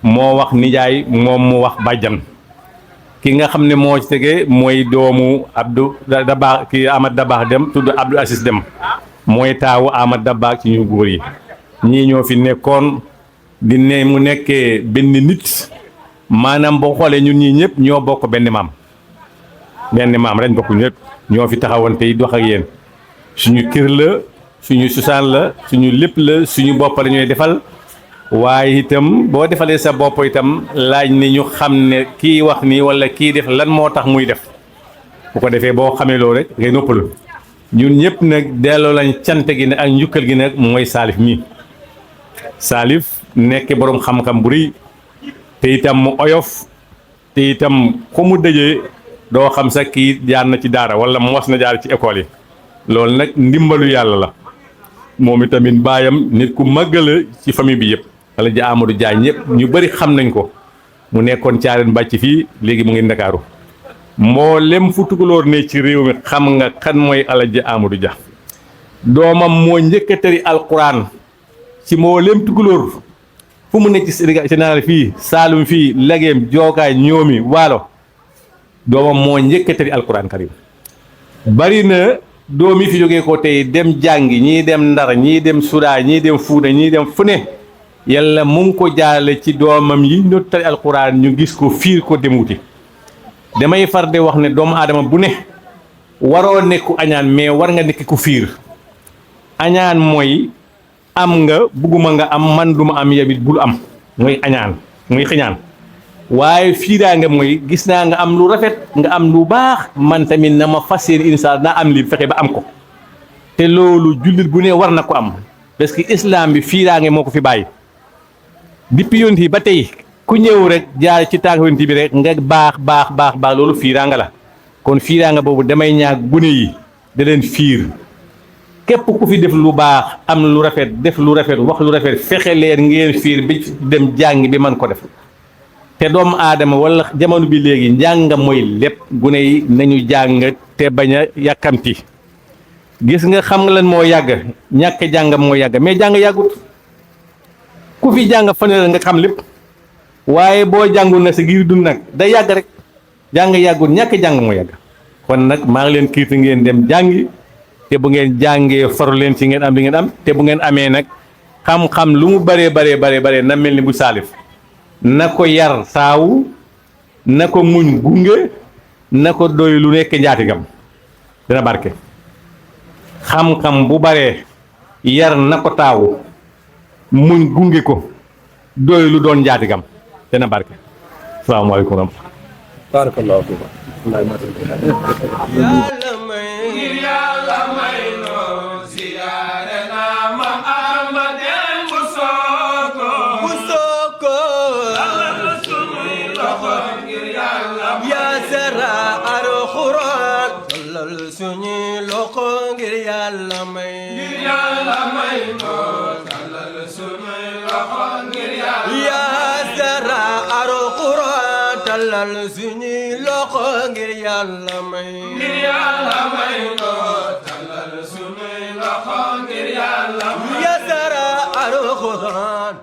moo wax nijaay moom mu wax bàjjan ki nga xam ne moo ci tege mooy doomu Abdou da baax ki Amad da baax dem tudd Abdou Aziz dem mooy taawu Amad da baax ci ñu góor yi ñii ñoo fi nekkoon di ne mu nekkee benn nit maanaam boo xoolee ñun ñii ñëpp ñoo bokk benn maam lañ bokk ñëpp ñoo fi taxawoon tey dox ak yéen suñu kër la suñu susaan la suñu lépp la suñu bopp la ñuy defal waaye itam boo defalee sa bopp itam laaj ni ñu xam ne kii wax nii wala kii def lan moo tax muy def bu ko defee boo xamee loolu rek ngay noppalu ñun ñëpp nag delloo lañ cant gi nag ak njukkal gi nag mooy Salif mii Salif nekk boroom xam-xam bu rëy te itam mu oyof te itam ku mu dëjee doo xam sax kii jaar na ci daara wala mos na jaar ci école yi loolu nag ndimbalu yàlla la moom itamit baayam nit ku màggala ci famille bi yëpp wala ji Amadou Diagne ñëpp ñu bëri xam nañ ko mu nekkoon caareen bàcc fii léegi mu ngi Ndakaaru mboolem fu tukulóor ne ci réew mi xam nga kan mooy Alaji Amadou Dia doomam moo njëkk a tëri alquran ci mboolem tukulóor fu mu nekk ci Sénégal fii Saalum fii Lageem Jookaay ñoomi Waalo doomam moo njëkk a tëri alquran karim bari na doom yi fi jógee ko tey dem jàngi ñii dem Ndar ñii dem Sudaa ñii dem Fuuta ñii dem fu ne yàlla mu ngi ko jaarale ci doomam yi ñu tari alquran ñu gis ko fiir ko dem wuti damay far de wax ne doomu aadama bu ne waroo nekku añaan mais war nga nekk ku fiir añaan mooy am nga bugguma nga am man duma am yabit bul am mooy añaan muy xiñaan waaye fiiraa nga mooy gis naa nga am lu rafet nga am lu baax man tamit na ma fas yéene insa naa am li fexe ba am ko te loolu jullit bu ne war na ko am parce que islam bi fiiraa nga moo ko fi bàyyi depuis yonent yi ba tey ku ñëw rek jaar ci tànk yonent bi rek nga baax loolu fiiraa nga la kon fiiraa nga boobu damay ñaag gune yi da leen fiir képp ku fi def lu baax am lu rafet def lu rafet wax lu rafet fexe leen ngeen fiir bi dem jàngi bi man ko def te doomu aadama wala jamono bi léegi njàng mooy lépp gune yi nañu jàng te bañ a yàkkamti gis nga xam nga lan moo yàgg ñàkk jàng moo yàgg mais jàng yàggut ku fi jàng fanweer nga xam lépp waaye boo jàngul na sa giir dund nag day yàgg rek jàng yàggut ñàkk jàng moo yàgg kon nag maa ngi leen kiiti ngeen dem jàngi te bu ngeen jàngee faru leen ci ngeen am li ngeen am te bu ngeen amee nag xam-xam lu mu baree na mel ni bu Salif na ko yar taawu na ko muñ gunge na ko doy lu nekk njaatigam dina barke xam-xam bu baree yar na ko taawu muñ gunge ko doy lu doon njaatigam dina barke salaamaaleykum wa barakallahu fiikum yàlla may noo siyaare na ma Ahmadou bu Soko alal sunuy loxo ngir yàlla yaa sara alxuraan alal sunuy loxo ngir yàlla may noo alal sunuy loxo ngir yàlla yaa sara alxuraan alal sunuy loxo ngir yàlla may noo talal sunuy loxo ngir yàlla ya sara alxuraan